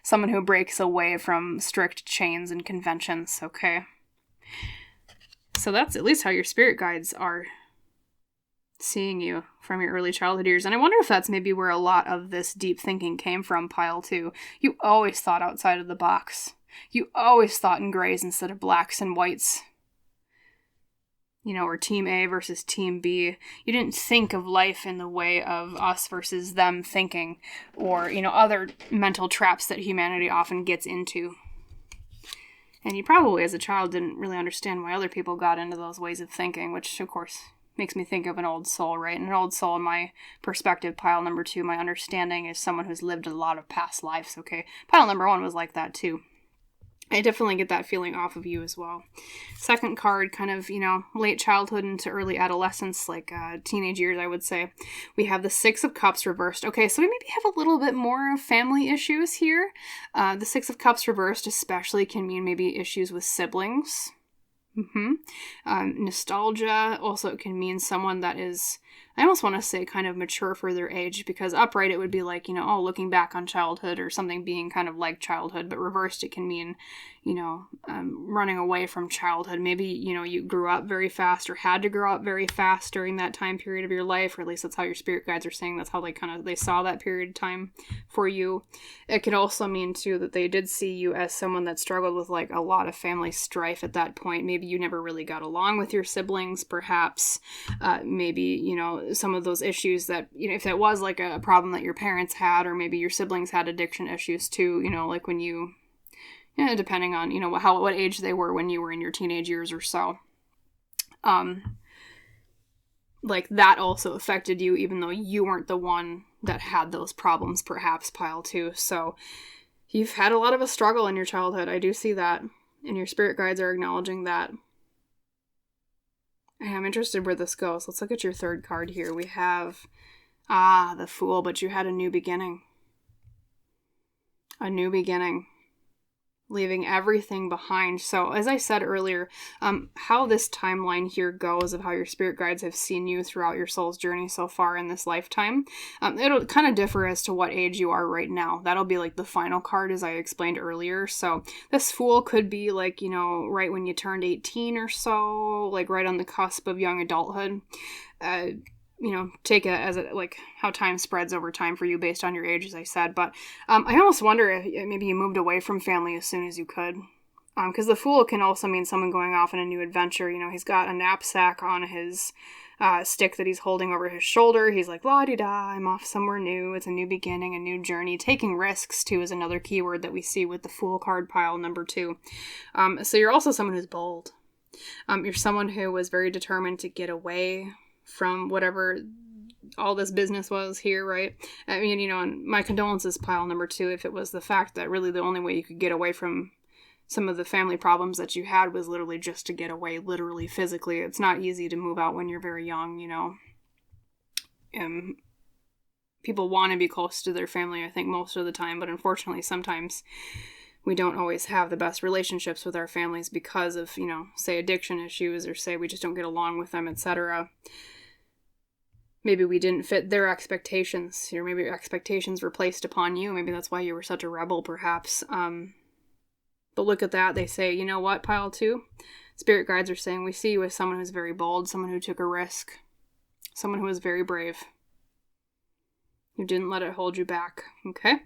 Speaker 1: someone who breaks away from strict chains and conventions, okay? So that's at least how your spirit guides are seeing you from your early childhood years. And I wonder if that's maybe where a lot of this deep thinking came from, pile 2. You always thought outside of the box. You always thought in grays instead of blacks and whites. Or team A versus team B. You didn't think of life in the way of us versus them thinking, or, other mental traps that humanity often gets into. And you probably, as a child, didn't really understand why other people got into those ways of thinking, which, of course, makes me think of an old soul, right? And an old soul, in my perspective, pile number 2, my understanding is someone who's lived a lot of past lives, okay? Pile number 1 was like that, too. I definitely get that feeling off of you as well. Second card, kind of, late childhood into early adolescence, like teenage years, I would say. We have the 6 of Cups reversed. Okay, so we maybe have a little bit more family issues here. The 6 of Cups reversed especially can mean maybe issues with siblings. Nostalgia, also it can mean someone that is, I almost want to say kind of mature for their age, because upright it would be like, looking back on childhood or something being kind of like childhood, but reversed it can mean, running away from childhood. Maybe, you grew up very fast or had to grow up very fast during that time period of your life, or at least that's how your spirit guides are saying that's how they saw that period of time for you. It could also mean too that they did see you as someone that struggled with like a lot of family strife at that point. Maybe you never really got along with your siblings, perhaps. Maybe, some of those issues that, if that was like a problem that your parents had, or maybe your siblings had addiction issues too, like when you, depending on, what age they were when you were in your teenage years or so. Like that also affected you, even though you weren't the one that had those problems, perhaps, pile 2. So you've had a lot of a struggle in your childhood. I do see that, and your spirit guides are acknowledging that. I'm interested where this goes. Let's look at your third card here. We have, the Fool, but you had a new beginning. A new beginning. Leaving everything behind. So, as I said earlier, how this timeline here goes of how your spirit guides have seen you throughout your soul's journey so far in this lifetime, it'll kind of differ as to what age you are right now. That'll be like the final card, as I explained earlier. So, this Fool could be like, right when you turned 18 or so, like right on the cusp of young adulthood. Take it as like how time spreads over time for you based on your age, as I said. But I almost wonder if maybe you moved away from family as soon as you could. Because the Fool can also mean someone going off on a new adventure. He's got a knapsack on his stick that he's holding over his shoulder. He's like, la-di-da, I'm off somewhere new. It's a new beginning, a new journey. Taking risks, too, is another keyword that we see with the Fool card, pile number 2. So you're also someone who's bold. You're someone who was very determined to get away from whatever all this business was here, right? I mean, and my condolences, pile number 2, if it was the fact that really the only way you could get away from some of the family problems that you had was literally just to get away, literally, physically. It's not easy to move out when you're very young, and people want to be close to their family, I think, most of the time, but unfortunately, sometimes we don't always have the best relationships with our families because of, say, addiction issues, or say we just don't get along with them, etc. Maybe we didn't fit their expectations, or maybe expectations were placed upon you. Maybe that's why you were such a rebel, perhaps. But look at that. They say, you know what, pile 2? Spirit guides are saying, we see you as someone who's very bold, someone who took a risk, someone who was very brave. You didn't let it hold you back, okay?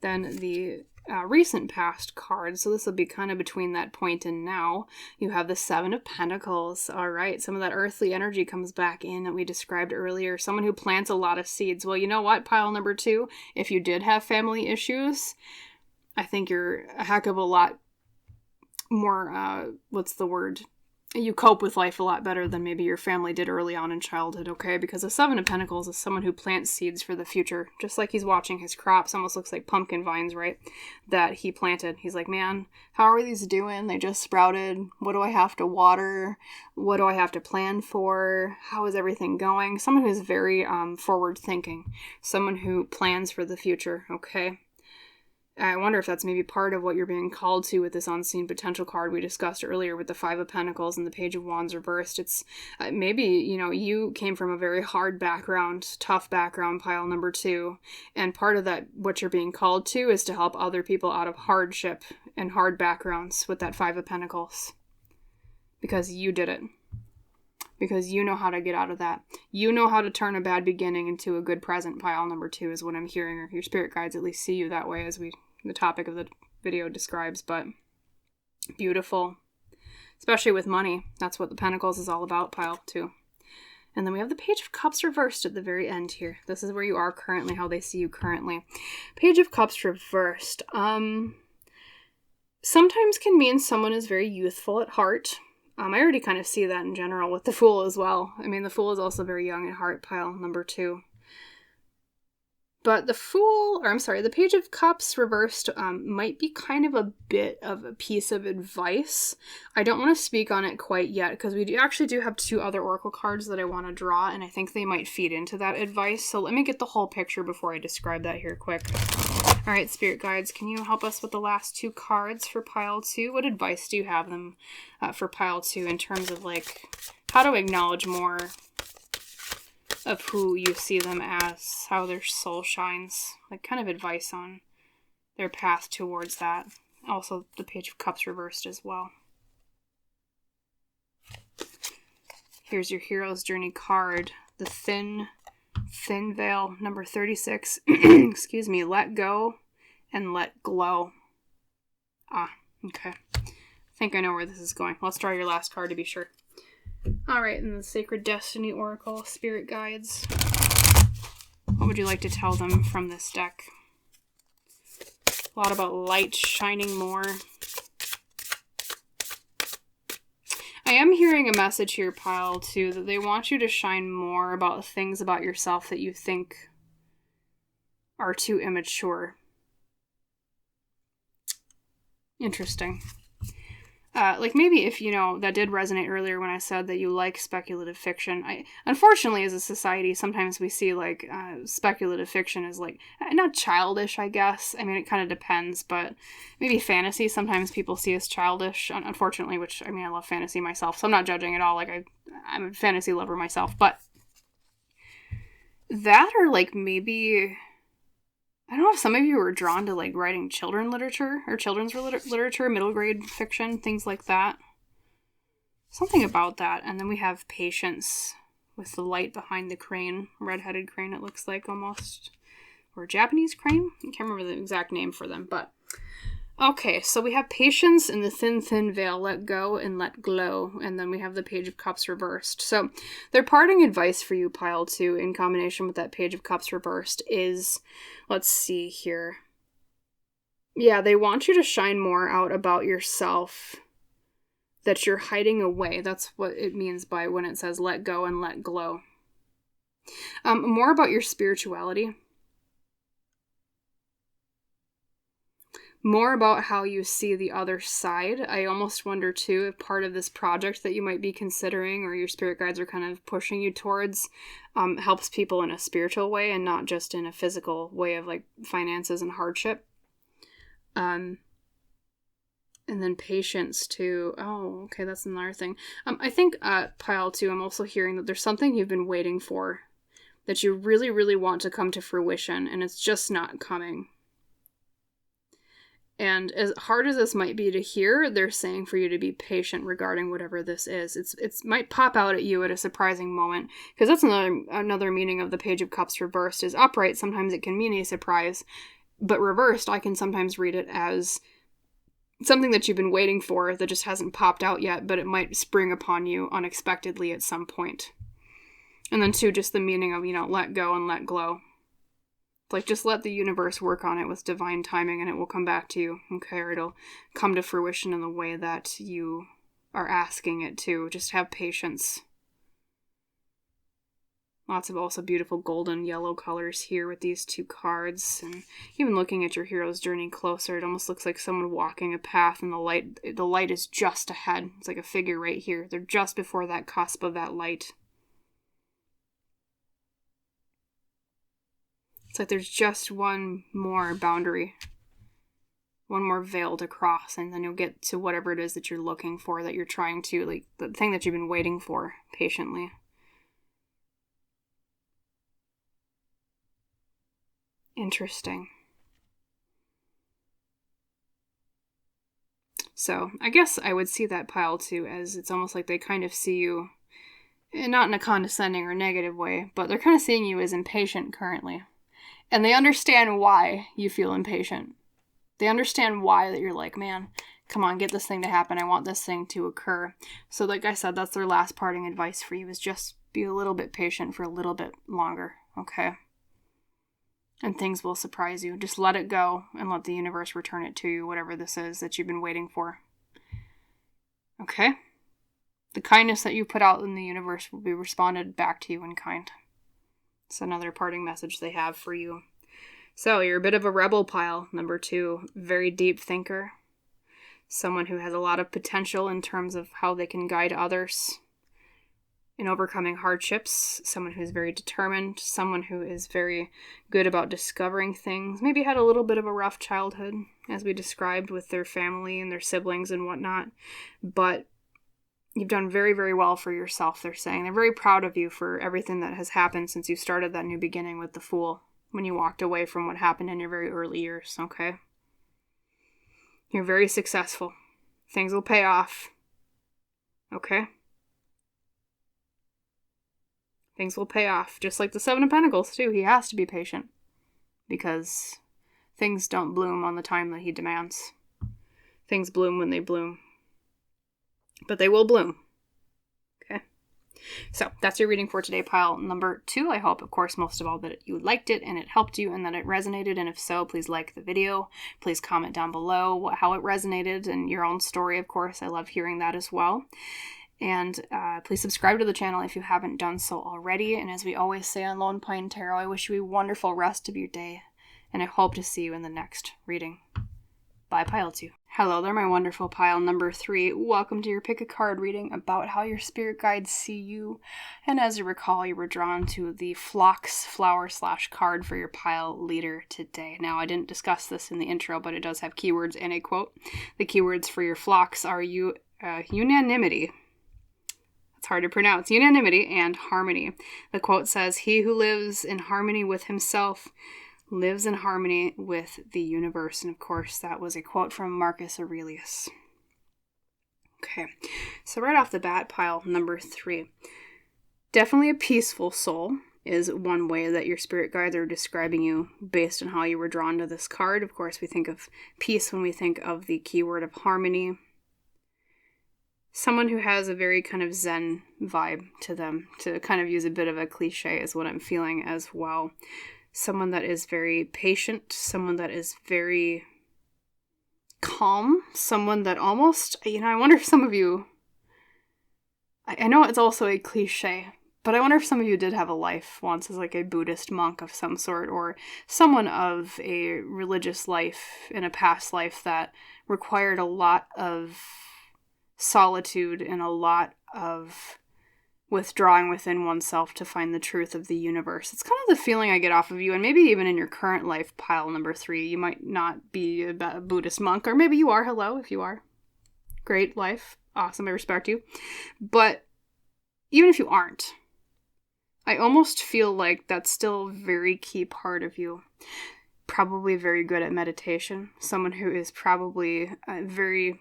Speaker 1: Then the recent past card, so this will be kind of between that point and now. You have the 7 of Pentacles. All right, some of that earthly energy comes back in that we described earlier. Someone who plants a lot of seeds. Well, you know what, pile number 2? If you did have family issues, I think you're a heck of a lot more, you cope with life a lot better than maybe your family did early on in childhood, okay? Because the 7 of Pentacles is someone who plants seeds for the future, just like he's watching his crops. Almost looks like pumpkin vines, right? That he planted. He's like, man, how are these doing? They just sprouted. What do I have to water? What do I have to plan for? How is everything going? Someone who's very forward thinking. Someone who plans for the future, okay? I wonder if that's maybe part of what you're being called to with this unseen potential card we discussed earlier with the Five of Pentacles and the Page of Wands reversed. It's maybe, you came from a very hard background, tough background, pile number 2. And part of that, what you're being called to, is to help other people out of hardship and hard backgrounds with that Five of Pentacles. Because you did it. Because you know how to get out of that. You know how to turn a bad beginning into a good present, pile number 2 is what I'm hearing, or your spirit guides at least see you that way, as the topic of the video describes. But beautiful. Especially with money. That's what the Pentacles is all about, pile 2. And then we have the Page of Cups reversed at the very end here. This is where you are currently, how they see you currently. Page of Cups reversed. Sometimes can mean someone is very youthful at heart. I already kind of see that in general with the Fool as well. I mean, the Fool is also very young at heart, pile number 2. But the Page of Cups reversed might be kind of a bit of a piece of advice. I don't want to speak on it quite yet, because we actually do have 2 other oracle cards that I want to draw, and I think they might feed into that advice. So let me get the whole picture before I describe that here quick. All right, spirit guides, can you help us with the last 2 cards for pile 2? What advice do you have them for pile 2 in terms of, like, how to acknowledge more of who you see them as, how their soul shines, like kind of advice on their path towards that. Also, the Page of Cups reversed as well. Here's your Hero's Journey card, the Thin Veil, number 36. Excuse me, let go and let glow. Ah, okay. I think I know where this is going. Let's draw your last card to be sure. Alright, and the Sacred Destiny Oracle, Spirit Guides. What would you like to tell them from this deck? A lot about light shining more. I am hearing a message here, pile 2, that they want you to shine more about things about yourself that you think are too immature. Interesting. Like maybe if, that did resonate earlier when I said that you like speculative fiction. Unfortunately, as a society, sometimes we see, like, speculative fiction as, like, not childish, I guess. I mean, it kind of depends, but maybe fantasy sometimes people see as childish, unfortunately, which, I mean, I love fantasy myself, so I'm not judging at all. Like, I'm a fantasy lover myself, but that, or, like, maybe, I don't know if some of you were drawn to, like, writing children's literature, middle grade fiction, things like that. Something about that. And then we have Patience with the light behind the crane. Red-headed crane, it looks like, almost. Or a Japanese crane? I can't remember the exact name for them, but... Okay, so we have Patience in the Thin Veil, let go and let glow. And then we have the Page of Cups reversed. So their parting advice for you, pile 2, in combination with that Page of Cups reversed is, let's see here. Yeah, they want you to shine more out about yourself that you're hiding away. That's what it means by when it says let go and let glow. More about your spirituality. More about how you see the other side. I almost wonder, too, if part of this project that you might be considering or your spirit guides are kind of pushing you towards helps people in a spiritual way and not just in a physical way of, like, finances and hardship. And then Patience, too. Oh, okay, that's another thing. I think, pile 2, I'm also hearing that there's something you've been waiting for that you really, really want to come to fruition, and it's just not coming. And as hard as this might be to hear, they're saying for you to be patient regarding whatever this is. It might pop out at you at a surprising moment, because that's another meaning of the Page of Cups reversed. Is upright, sometimes it can mean a surprise, but reversed, I can sometimes read it as something that you've been waiting for that just hasn't popped out yet, but it might spring upon you unexpectedly at some point. And then 2, just the meaning of, let go and let glow. Like, just let the universe work on it with divine timing and it will come back to you, okay? Or it'll come to fruition in the way that you are asking it to. Just have patience. Lots of also beautiful golden yellow colors here with these 2 cards. And even looking at your hero's journey closer, it almost looks like someone walking a path and the light is just ahead. It's like a figure right here. They're just before that cusp of that light. It's like there's just one more boundary One more veil to cross, and then you'll get to whatever it is that you're looking for, that you're trying to, like, the thing that you've been waiting for patiently. Interesting. So I guess I would see that pile too, as it's almost like they kind of see you, not in a condescending or negative way, but they're kind of seeing you as impatient currently. And they understand why you feel impatient. They understand why that you're like, man, come on, get this thing to happen. I want this thing to occur. So like I said, that's their last parting advice for you, is just be a little bit patient for a little bit longer, okay? And things will surprise you. Just let it go and let the universe return it to you, whatever this is that you've been waiting for. Okay? The kindness that you put out in the universe will be responded back to you in kind. It's another parting message they have for you. So, you're a bit of a rebel pile, number 2. Very deep thinker. Someone who has a lot of potential in terms of how they can guide others in overcoming hardships, someone who's very determined, someone who is very good about discovering things, maybe had a little bit of a rough childhood, as we described, with their family and their siblings and whatnot, but you've done very, very well for yourself, they're saying. They're very proud of you for everything that has happened since you started that new beginning with the Fool, when you walked away from what happened in your very early years, okay? You're very successful. Things will pay off, okay? Things will pay off. Just like the Seven of Pentacles, too. He has to be patient. Because things don't bloom on the time that he demands. Things bloom when they bloom. But they will bloom. Okay? So, that's your reading for today, pile number 2. I hope, of course, most of all, that you liked it and it helped you and that it resonated. And if so, please like the video. Please comment down below how it resonated and your own story, of course. I love hearing that as well. And please subscribe to the channel if you haven't done so already. And as we always say on Lone Pine Tarot, I wish you a wonderful rest of your day. And I hope to see you in the next reading. Bye, pile 2. Hello there, my wonderful pile number 3. Welcome to your pick a card reading about how your spirit guides see you. And as you recall, you were drawn to the Phlox flower / card for your pile leader today. Now, I didn't discuss this in the intro, but it does have keywords and a quote. The keywords for your Phlox are unanimity. It's hard to pronounce. Unanimity and harmony. The quote says, "He who lives in harmony with himself lives in harmony with the universe." And of course, that was a quote from Marcus Aurelius. Okay, so right off the bat, pile number 3. Definitely a peaceful soul is one way that your spirit guides are describing you based on how you were drawn to this card. Of course, we think of peace when we think of the keyword of harmony. Someone who has a very kind of Zen vibe to them, to kind of use a bit of a cliche is what I'm feeling as well. Someone that is very patient, someone that is very calm, someone that almost, I wonder if some of you, I know it's also a cliche, but I wonder if some of you did have a life once as like a Buddhist monk of some sort, or someone of a religious life in a past life that required a lot of solitude and a lot of withdrawing within oneself to find the truth of the universe. It's kind of the feeling I get off of you, and maybe even in your current life, pile number 3, you might not be a Buddhist monk, or maybe you are. Hello, if you are. Great life. Awesome, I respect you. But even if you aren't, I almost feel like that's still a very key part of you. Probably very good at meditation. Someone who is probably very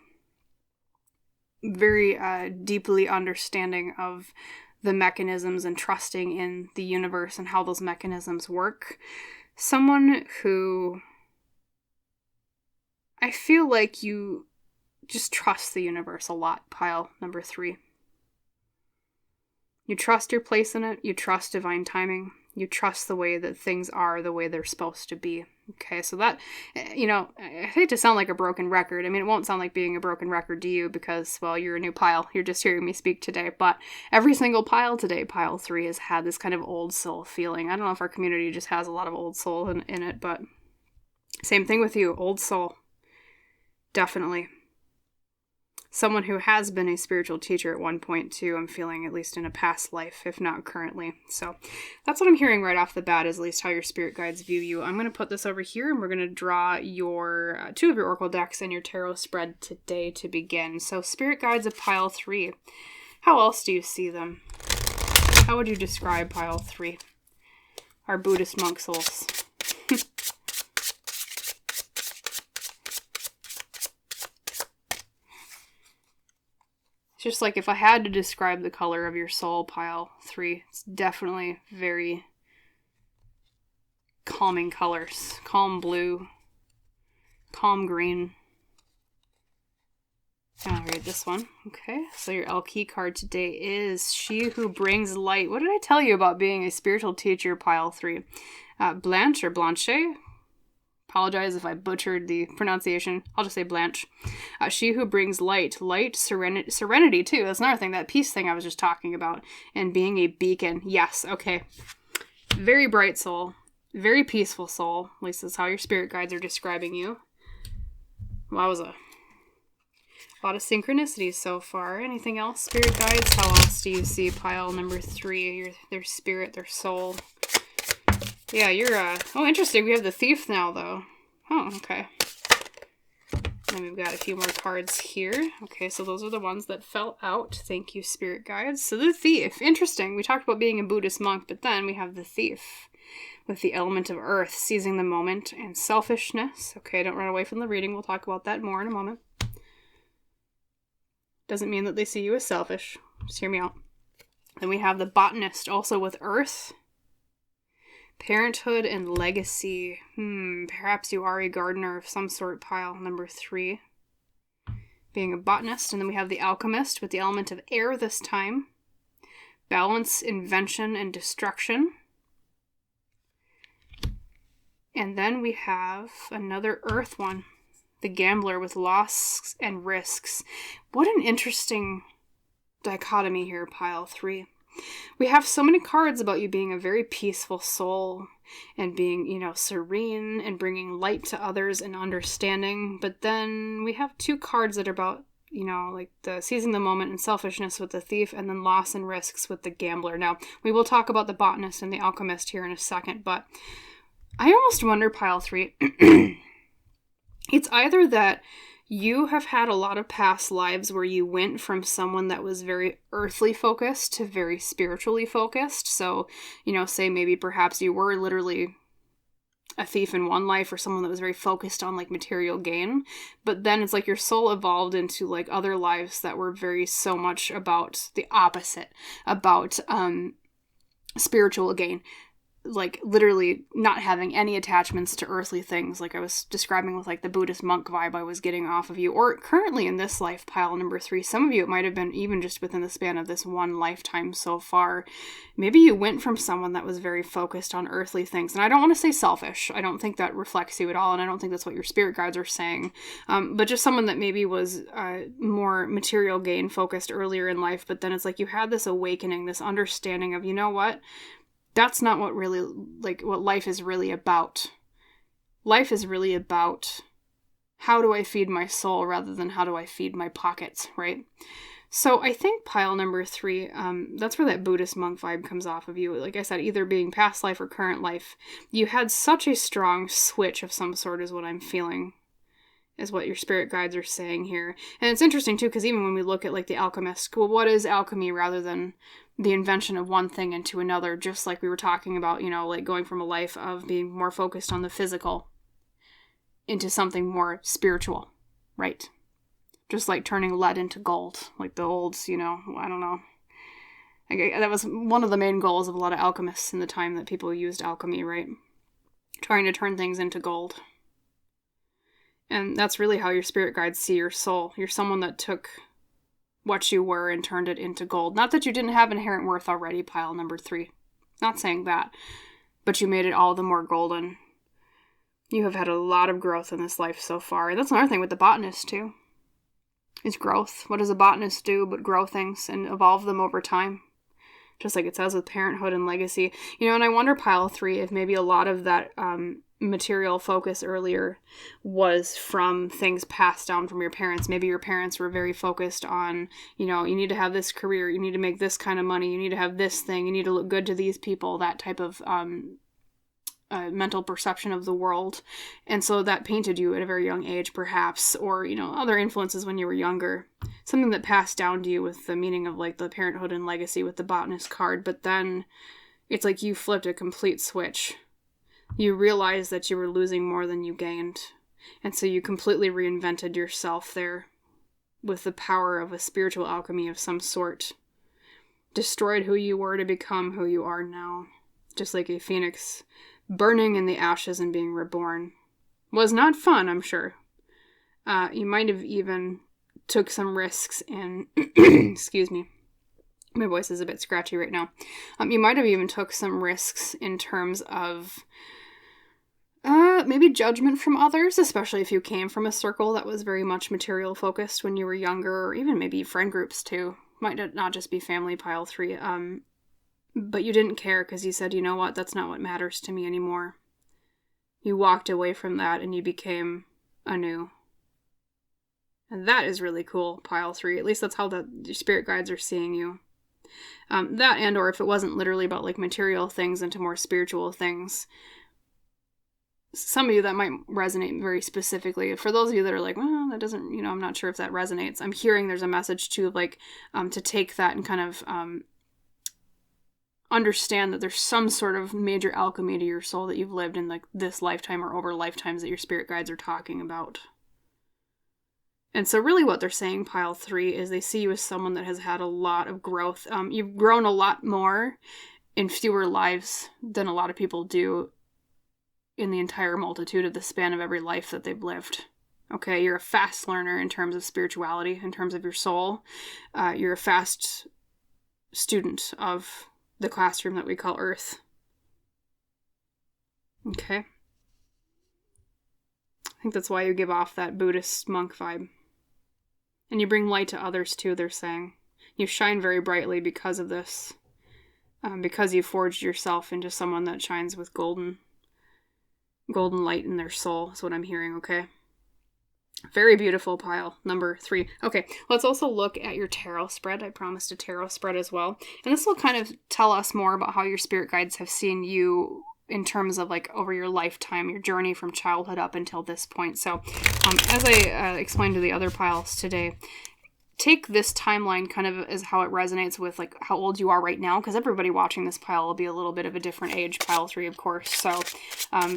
Speaker 1: deeply understanding of the mechanisms and trusting in the universe and how those mechanisms work. Someone who I feel like you just trust the universe a lot, pile number 3. You trust your place in it. You trust divine timing. You trust the way that things are the way they're supposed to be. Okay, so that, I hate to sound like a broken record. I mean, it won't sound like being a broken record to you because, well, you're a new pile. You're just hearing me speak today. But every single pile today, pile 3, has had this kind of old soul feeling. I don't know if our community just has a lot of old soul in it, but same thing with you, old soul. Definitely. someone who has been a spiritual teacher at one point too, I'm feeling, at least in a past life, if not currently. So that's what I'm hearing right off the bat, is at least how your spirit guides view you. I'm going to put this over here, and we're going to draw your two of your oracle decks and your tarot spread today to begin. So spirit guides of pile 3. How else do you see them? How would you describe pile 3? Our Buddhist monk souls. It's just like, if I had to describe the color of your soul, pile 3, it's definitely very calming colors. Calm blue, calm green. I'll read this one. Okay, so your L key card today is She Who Brings Light. What did I tell you about being a spiritual teacher, pile 3? Blanche or Blanche. Apologize if I butchered the pronunciation. I'll just say Blanche. She who brings light. Light, serenity too. That's another thing. That peace thing I was just talking about. And being a beacon. Yes, okay. Very bright soul. Very peaceful soul. At least that's how your spirit guides are describing you. Wowza. A lot of synchronicities so far. Anything else, spirit guides? How else do you see pile number 3? Their spirit, their soul. Yeah, you're, oh, interesting. We have the thief now, though. Oh, okay. And we've got a few more cards here. Okay, so those are the ones that fell out. Thank you, spirit guides. So the thief. Interesting. We talked about being a Buddhist monk, but then we have the thief with the element of earth, seizing the moment, and selfishness. Okay, don't run away from the reading. We'll talk about that more in a moment. Doesn't mean that they see you as selfish. Just hear me out. Then we have the botanist, also with earth. Parenthood and legacy. Perhaps you are a gardener of some sort, pile number 3. Being a botanist. And then we have the alchemist with the element of air this time. Balance, invention, and destruction. And then we have another earth one. The gambler with loss and risks. What an interesting dichotomy here, pile 3. We have so many cards about you being a very peaceful soul and being, serene and bringing light to others and understanding. But then we have 2 cards that are about, like the seizing the moment and selfishness with the thief, and then loss and risks with the gambler. Now, we will talk about the botanist and the alchemist here in a second, but I almost wonder, pile 3, it's either that you have had a lot of past lives where you went from someone that was very earthly focused to very spiritually focused. So, say maybe perhaps you were literally a thief in one life, or someone that was very focused on like material gain. But then it's like your soul evolved into like other lives that were very so much about the opposite, about spiritual gain. Like literally not having any attachments to earthly things, like I was describing with like the Buddhist monk vibe I was getting off of you, or currently in this life, pile number 3. Some of you, it might have been even just within the span of this one lifetime so far. Maybe you went from someone that was very focused on earthly things, and I don't want to say selfish. I don't think that reflects you at all, and I don't think that's what your spirit guides are saying. But just someone that maybe was more material gain focused earlier in life, but then it's like you had this awakening, this understanding of, you know what? That's not what really, like, what life is really about. Life is really about how do I feed my soul rather than how do I feed my pockets, right? So I think pile number 3, that's where that Buddhist monk vibe comes off of you. Like I said, either being past life or current life. You had such a strong switch of some sort is what I'm feeling, is what your spirit guides are saying here. And it's interesting too, because even when we look at like the alchemist, well, what is alchemy rather than the invention of one thing into another, just like we were talking about, like going from a life of being more focused on the physical into something more spiritual, right? Just like turning lead into gold, like the olds, I don't know. That was one of the main goals of a lot of alchemists in the time that people used alchemy, right? Trying to turn things into gold. And that's really how your spirit guides see your soul. You're someone that took what you were and turned it into gold. Not that you didn't have inherent worth already, pile number 3. Not saying that. But you made it all the more golden. You have had a lot of growth in this life so far. And that's another thing with the botanist, too. Is growth. What does a botanist do but grow things and evolve them over time? Just like it says with parenthood and legacy. And I wonder, pile 3, if maybe a lot of that material focus earlier was from things passed down from your parents. Maybe your parents were very focused on, you need to have this career, you need to make this kind of money, you need to have this thing, you need to look good to these people, that type of mental perception of the world. And so that painted you at a very young age, perhaps, or, other influences when you were younger. Something that passed down to you with the meaning of like the parenthood and legacy with the botanist card. But then it's like you flipped a complete switch. You realized that you were losing more than you gained. And so you completely reinvented yourself there with the power of a spiritual alchemy of some sort. Destroyed who you were to become who you are now. Just like a phoenix burning in the ashes and being reborn. Was not fun, I'm sure. You might have even took some risks in... excuse me. My voice is a bit scratchy right now. You might have even took some risks in terms of maybe judgment from others, especially if you came from a circle that was very much material focused when you were younger, or even maybe friend groups too. Might not just be family, pile 3. But you didn't care because you said, you know what, that's not what matters to me anymore. You walked away from that and you became anew. And that is really cool, pile 3. At least that's how the spirit guides are seeing you. That and or if it wasn't literally about like material things into more spiritual things. Some of you that might resonate very specifically. For those of you that are like, well, that doesn't, I'm not sure if that resonates. I'm hearing there's a message to like, to take that and kind of understand that there's some sort of major alchemy to your soul that you've lived in like this lifetime or over lifetimes that your spirit guides are talking about. And so really what they're saying, pile 3, is they see you as someone that has had a lot of growth. You've grown a lot more in fewer lives than a lot of people do in the entire multitude of the span of every life that they've lived. Okay, you're a fast learner in terms of spirituality, in terms of your soul. You're a fast student of the classroom that we call Earth. Okay. I think that's why you give off that Buddhist monk vibe. And you bring light to others too, they're saying. You shine very brightly because of this. Because you forged yourself into someone that shines with golden light in their soul, is what I'm hearing, okay? Very beautiful, pile number 3. Okay, let's also look at your tarot spread. I promised a tarot spread as well. And this will kind of tell us more about how your spirit guides have seen you in terms of like over your lifetime, your journey from childhood up until this point. So as I explained to the other piles today, take this timeline kind of as how it resonates with like how old you are right now, because everybody watching this pile will be a little bit of a different age, pile 3 of course. So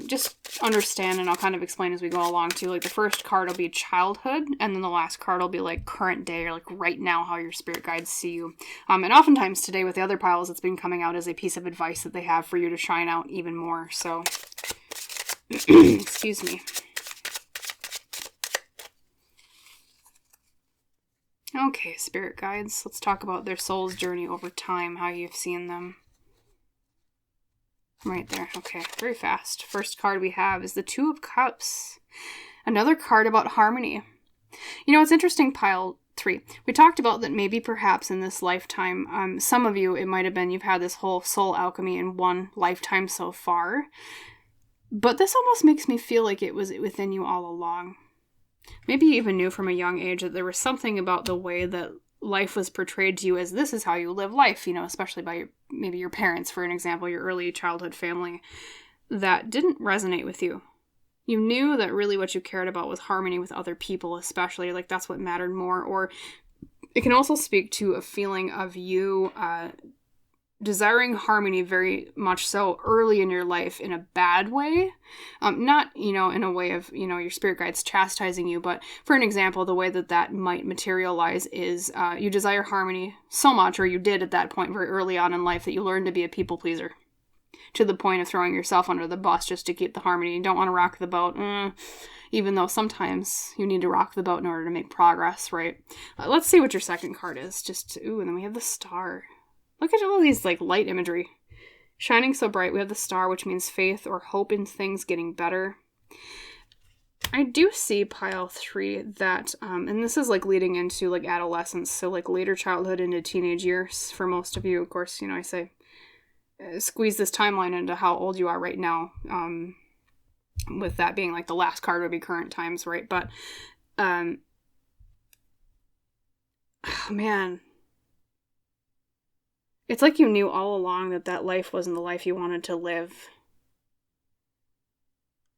Speaker 1: just understand, and I'll kind of explain as we go along too, like the first card will be childhood, and then the last card will be like current day, or like right now how your spirit guides see you. And oftentimes today with the other piles, it's been coming out as a piece of advice that they have for you to shine out even more. So excuse me. Okay, spirit guides, let's talk about their soul's journey over time, how you've seen them. Right there, okay, very fast. First card we have is the 2 of Cups. Another card about harmony. It's interesting, pile 3. We talked about that maybe perhaps in this lifetime, some of you, it might have been you've had this whole soul alchemy in one lifetime so far. But this almost makes me feel like it was within you all along. Maybe you even knew from a young age that there was something about the way that life was portrayed to you as this is how you live life, especially by maybe your parents, for an example, your early childhood family, that didn't resonate with you. You knew that really what you cared about was harmony with other people, especially, like that's what mattered more. Or it can also speak to a feeling of you desiring harmony very much so early in your life in a bad way. Not, in a way of, your spirit guides chastising you, but for an example, the way that might materialize is you desire harmony so much, or you did at that point very early on in life, that you learned to be a people pleaser to the point of throwing yourself under the bus just to keep the harmony. You don't want to rock the boat, even though sometimes you need to rock the boat in order to make progress, right? Let's see what your second card is. And then we have the Star. Look at all these like light imagery. Shining so bright. We have the Star, which means faith or hope in things getting better. I do see pile 3 that, and this is like leading into like adolescence, so like later childhood into teenage years for most of you. Of course, I say squeeze this timeline into how old you are right now. with that being like the last card would be current times, right? But, oh man. It's like you knew all along that life wasn't the life you wanted to live.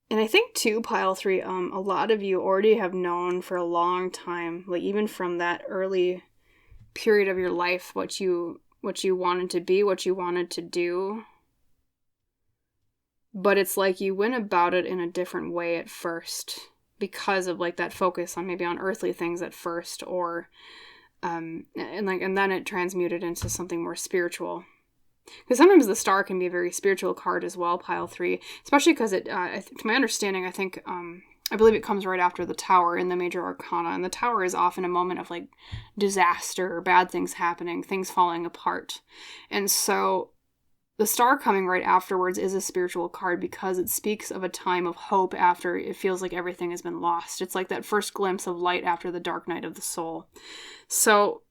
Speaker 1: And I think too, pile 3, a lot of you already have known for a long time, like even from that early period of your life, what you wanted to be, what you wanted to do. But it's like you went about it in a different way at first because of like that focus on maybe on earthly things at first, or and then it transmuted into something more spiritual. Because sometimes the star can be a very spiritual card as well, pile 3, especially because it, to my understanding, I think, I believe it comes right after the Tower in the Major Arcana, and the Tower is often a moment of like disaster, bad things happening, things falling apart. And so the star coming right afterwards is a spiritual card because it speaks of a time of hope after it feels like everything has been lost. It's like that first glimpse of light after the dark night of the soul. So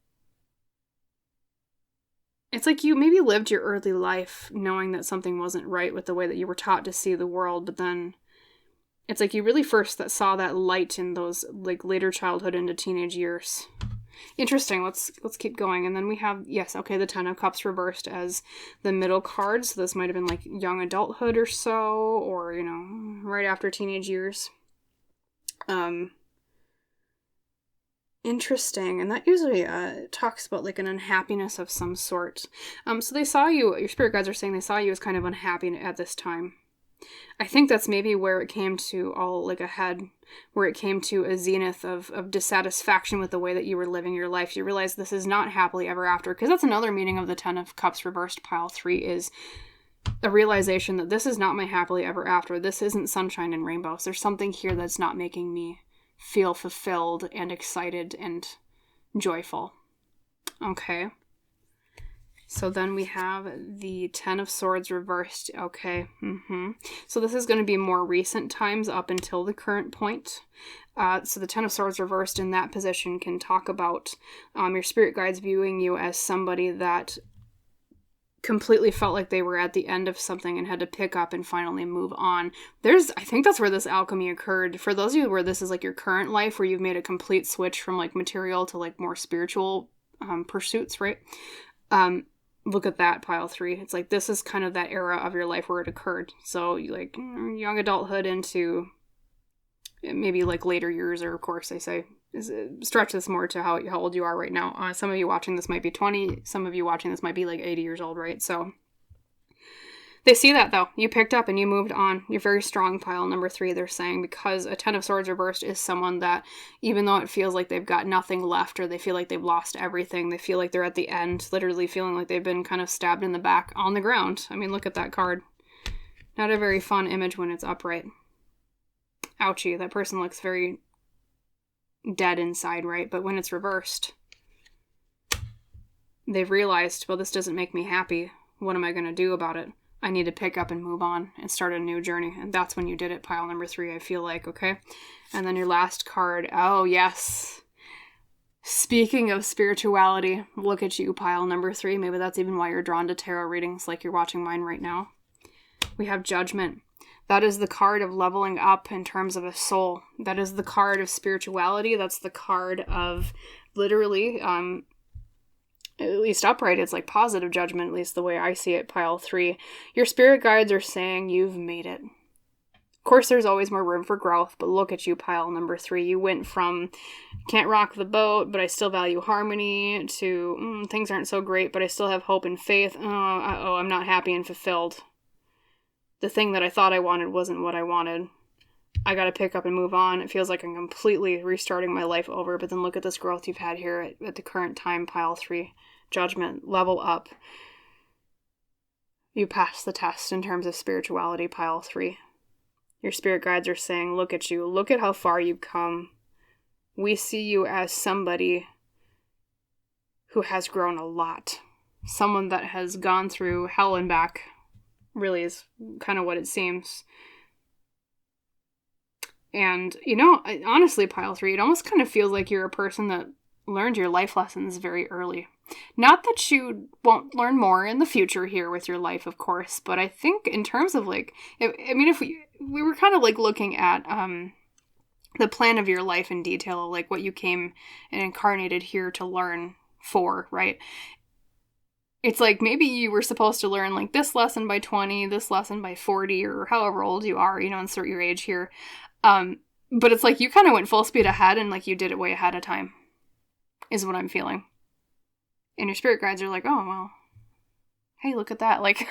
Speaker 1: it's like you maybe lived your early life knowing that something wasn't right with the way that you were taught to see the world, but then it's like you really first saw that light in those like later childhood into teenage years. Interesting. Let's keep going. And then we have, yes, okay, the 10 of Cups reversed as the middle card. So this might have been like young adulthood or so, or, you know, right after teenage years. Interesting. And that usually talks about like an unhappiness of some sort. So they saw you, your spirit guides are saying they saw you as kind of unhappy at this time. I think that's maybe where it came to all like a head, where it came to a zenith of dissatisfaction with the way that you were living your life. You realize this is not happily ever after, because that's another meaning of the 10 of Cups reversed, pile 3, is a realization that this is not my happily ever after. This isn't sunshine and rainbows. There's something here that's not making me feel fulfilled and excited and joyful. Okay. So then we have the 10 of Swords reversed. Okay. So this is going to be more recent times up until the current point. So the 10 of Swords reversed in that position can talk about your spirit guides viewing you as somebody that completely felt like they were at the end of something and had to pick up and finally move on. I think that's where this alchemy occurred. For those of you where this is like your current life, where you've made a complete switch from like material to like more spiritual pursuits, right? Look at that, pile 3. It's like this is kind of that era of your life where it occurred. So like young adulthood into maybe like later years, or of course they say stretch this more to how old you are right now. Some of you watching this might be 20. Some of you watching this might be like 80 years old, right? So they see that though. You picked up and you moved on. You're very strong, pile number 3, they're saying, because a 10 of Swords reversed is someone that, even though it feels like they've got nothing left, or they feel like they've lost everything, they feel like they're at the end, literally feeling like they've been kind of stabbed in the back on the ground. I mean, look at that card. Not a very fun image when it's upright. Ouchie, that person looks very dead inside, right? But when it's reversed, they've realized, well, this doesn't make me happy. What am I going to do about it? I need to pick up and move on and start a new journey. And that's when you did it, pile number 3, I feel like, okay? And then your last card, oh, yes. Speaking of spirituality, look at you, pile number 3. Maybe that's even why you're drawn to tarot readings like you're watching mine right now. We have Judgment. That is the card of leveling up in terms of a soul. That is the card of spirituality. That's the card of literally, at least upright, it's like positive judgment, at least the way I see it, pile 3. Your spirit guides are saying you've made it. Of course, there's always more room for growth, but look at you, pile number 3. You went from can't rock the boat, but I still value harmony, to things aren't so great, but I still have hope and faith. I'm not happy and fulfilled. The thing that I thought I wanted wasn't what I wanted. I gotta pick up and move on. It feels like I'm completely restarting my life over, but then look at this growth you've had here at the current time, pile 3. Judgment, level up. You passed the test in terms of spirituality, pile 3. Your spirit guides are saying, look at you. Look at how far you've come. We see you as somebody who has grown a lot. Someone that has gone through hell and back, really is kind of what it seems. And, you know, honestly, pile 3, it almost kind of feels like you're a person that learned your life lessons very early. Not that you won't learn more in the future here with your life, of course, but I think in terms of like, if we were kind of like looking at the plan of your life in detail, like what you came and incarnated here to learn for, right? It's like maybe you were supposed to learn like this lesson by 20, this lesson by 40, or however old you are, insert your age here. But it's like you kind of went full speed ahead and like you did it way ahead of time, is what I'm feeling. And your spirit guides are like, oh, well, hey, look at that. Like,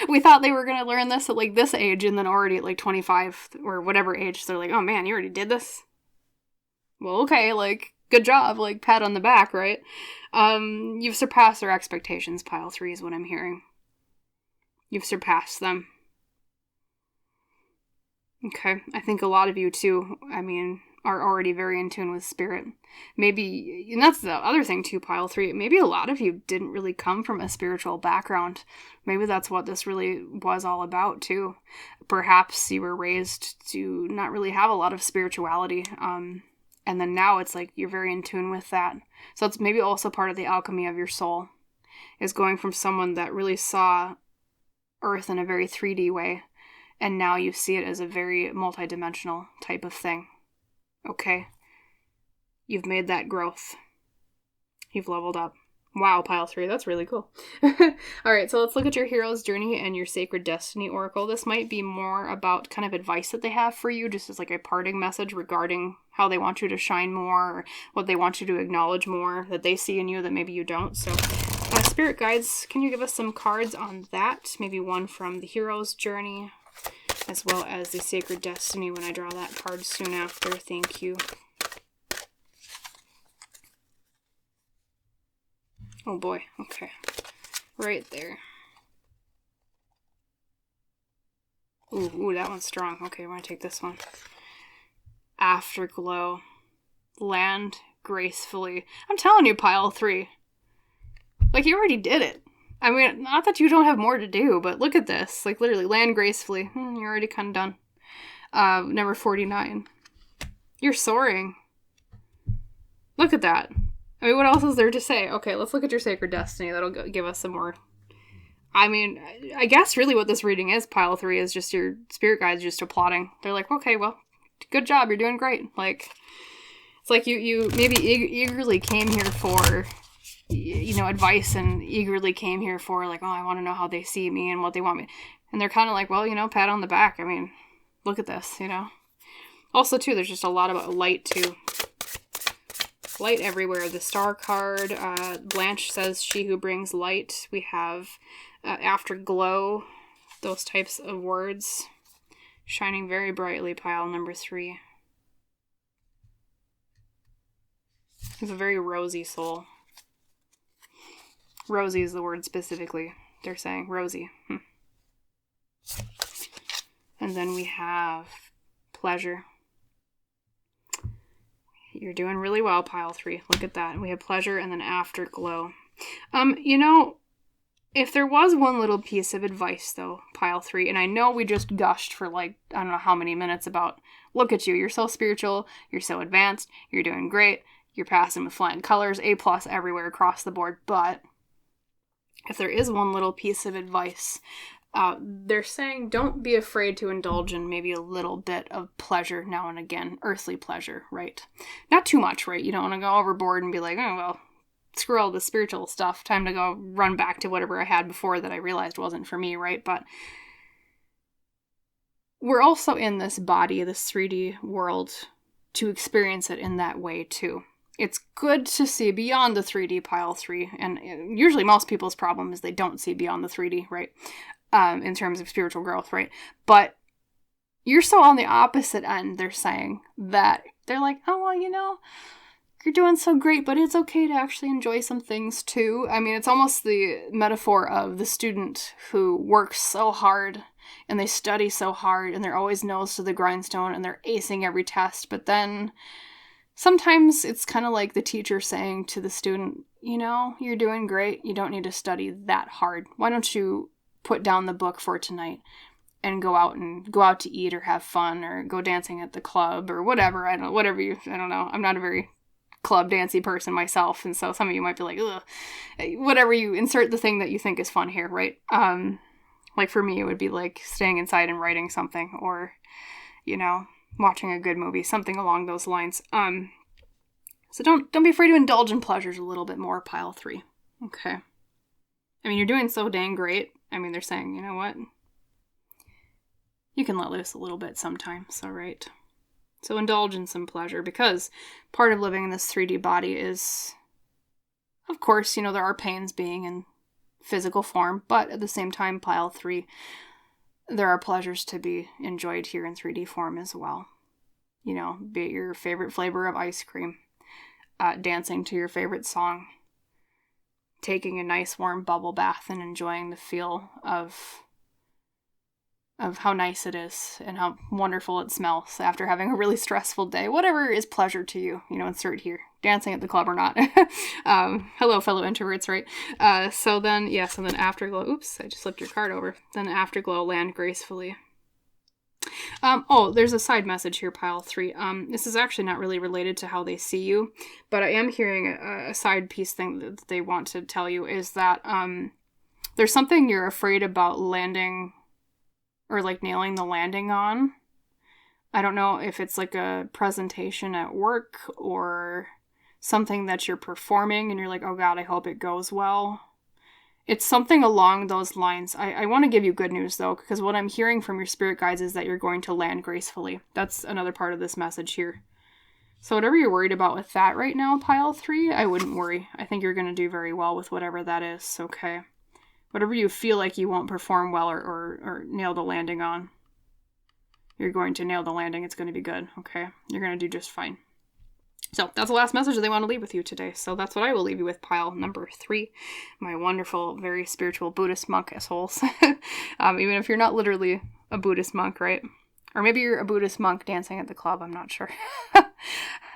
Speaker 1: we thought they were going to learn this at like this age, and then already at like 25 or whatever age, they're like, oh man, you already did this? Well, okay, like, good job, like, pat on the back, right? You've surpassed their expectations, pile 3 is what I'm hearing. You've surpassed them. Okay, I think a lot of you too, are already very in tune with spirit. Maybe, and that's the other thing too, pile 3, maybe a lot of you didn't really come from a spiritual background. Maybe that's what this really was all about too. Perhaps you were raised to not really have a lot of spirituality, and then now it's like you're very in tune with that. So it's maybe also part of the alchemy of your soul, is going from someone that really saw Earth in a very 3D way, and now you see it as a very multidimensional type of thing. Okay? You've made that growth. You've leveled up. Wow, pile 3, that's really cool. Alright, so let's look at your hero's journey and your sacred destiny oracle. This might be more about kind of advice that they have for you, just as like a parting message regarding how they want you to shine more, or what they want you to acknowledge more that they see in you that maybe you don't. So, spirit guides, can you give us some cards on that? Maybe one from the hero's journey, as well as the sacred destiny when I draw that card soon after. Thank you. Oh boy, okay. Right there. Ooh, that one's strong. Okay, I want to take this one. Afterglow. Land gracefully. I'm telling you, pile 3. Like, you already did it. I mean, not that you don't have more to do, but look at this. Like, literally, land gracefully. You're already kind of done. Number 49. You're soaring. Look at that. I mean, what else is there to say? Okay, let's look at your sacred destiny. That'll give us some more. I mean, I guess really what this reading is, pile 3, is just your spirit guides just applauding. They're like, okay, well, good job. You're doing great. Like, it's like you maybe eagerly came here for, advice, and eagerly came here for, like, oh, I want to know how they see me and what they want me. And they're kind of like, well, pat on the back. I mean, look at this, Also, too, there's just a lot about light, too. Light everywhere. The star card, Blanche says, she who brings light. We have afterglow, those types of words. Shining very brightly, pile number 3. It's a very rosy soul. Rosy is the word specifically. They're saying rosy. And then we have pleasure. You're doing really well, pile 3. Look at that. We have pleasure and then afterglow. If there was one little piece of advice, though, pile 3, and I know we just gushed for like, I don't know how many minutes about, look at you, you're so spiritual, you're so advanced, you're doing great, you're passing with flying colors, A+ everywhere across the board, but if there is one little piece of advice, they're saying don't be afraid to indulge in maybe a little bit of pleasure now and again, earthly pleasure, right? Not too much, right? You don't want to go overboard and be like, oh, well, screw all the spiritual stuff. Time to go run back to whatever I had before that I realized wasn't for me, right? But we're also in this body, this 3D world, to experience it in that way too. It's good to see beyond the 3D, pile 3, and usually most people's problem is they don't see beyond the 3D, right? In terms of spiritual growth, right? But you're so on the opposite end, they're saying, that they're like, oh, well, you're doing so great, but it's okay to actually enjoy some things too. I mean, it's almost the metaphor of the student who works so hard and they study so hard and they're always nose to the grindstone and they're acing every test. But then sometimes it's kind of like the teacher saying to the student, you're doing great. You don't need to study that hard. Why don't you put down the book for tonight and go out to eat or have fun or go dancing at the club or whatever. I don't know. I'm not a very club dancey person myself, and so some of you might be like, ugh, whatever, you insert the thing that you think is fun here, right? Like for me, it would be like staying inside and writing something, or, you know, watching a good movie, something along those lines. So don't be afraid to indulge in pleasures a little bit more, pile 3. Okay. I mean, you're doing so dang great. I mean, they're saying, you know what? You can let loose a little bit sometimes, all right? So indulge in some pleasure, because part of living in this 3D body is, of course, you know, there are pains being in physical form, but at the same time, pile 3, there are pleasures to be enjoyed here in 3D form as well. You know, be it your favorite flavor of ice cream, dancing to your favorite song, taking a nice warm bubble bath and enjoying the feel of how nice it is and how wonderful it smells after having a really stressful day. Whatever is pleasure to you, you know, insert here. Dancing at the club or not. Hello, fellow introverts, right? So then afterglow. Oops, I just flipped your card over. Then afterglow, land gracefully. There's a side message here, pile 3. This is actually not really related to how they see you, but I am hearing a side piece thing that they want to tell you is that there's something you're afraid about landing, or like nailing the landing on. I don't know if it's like a presentation at work or something that you're performing and you're like, oh God, I hope it goes well. It's something along those lines. I want to give you good news though, because what I'm hearing from your spirit guides is that you're going to land gracefully. That's another part of this message here. So whatever you're worried about with that right now, pile 3, I wouldn't worry. I think you're going to do very well with whatever that is, okay? Whatever you feel like you won't perform well or nail the landing on, you're going to nail the landing. It's going to be good, okay? You're going to do just fine. So that's the last message that they want to leave with you today. So that's what I will leave you with, pile number 3, my wonderful, very spiritual Buddhist monk assholes. Even if you're not literally a Buddhist monk, right? Or maybe you're a Buddhist monk dancing at the club. I'm not sure.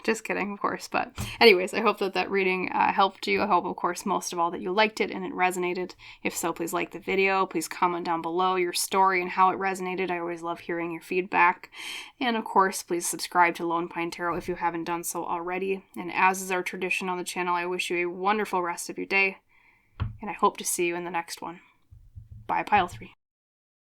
Speaker 1: Just kidding, of course. But anyways, I hope that reading helped you. I hope, of course, most of all that you liked it and it resonated. If so, please like the video. Please comment down below your story and how it resonated. I always love hearing your feedback. And of course, please subscribe to Lone Pine Tarot if you haven't done so already. And as is our tradition on the channel, I wish you a wonderful rest of your day. And I hope to see you in the next one. Bye, pile 3.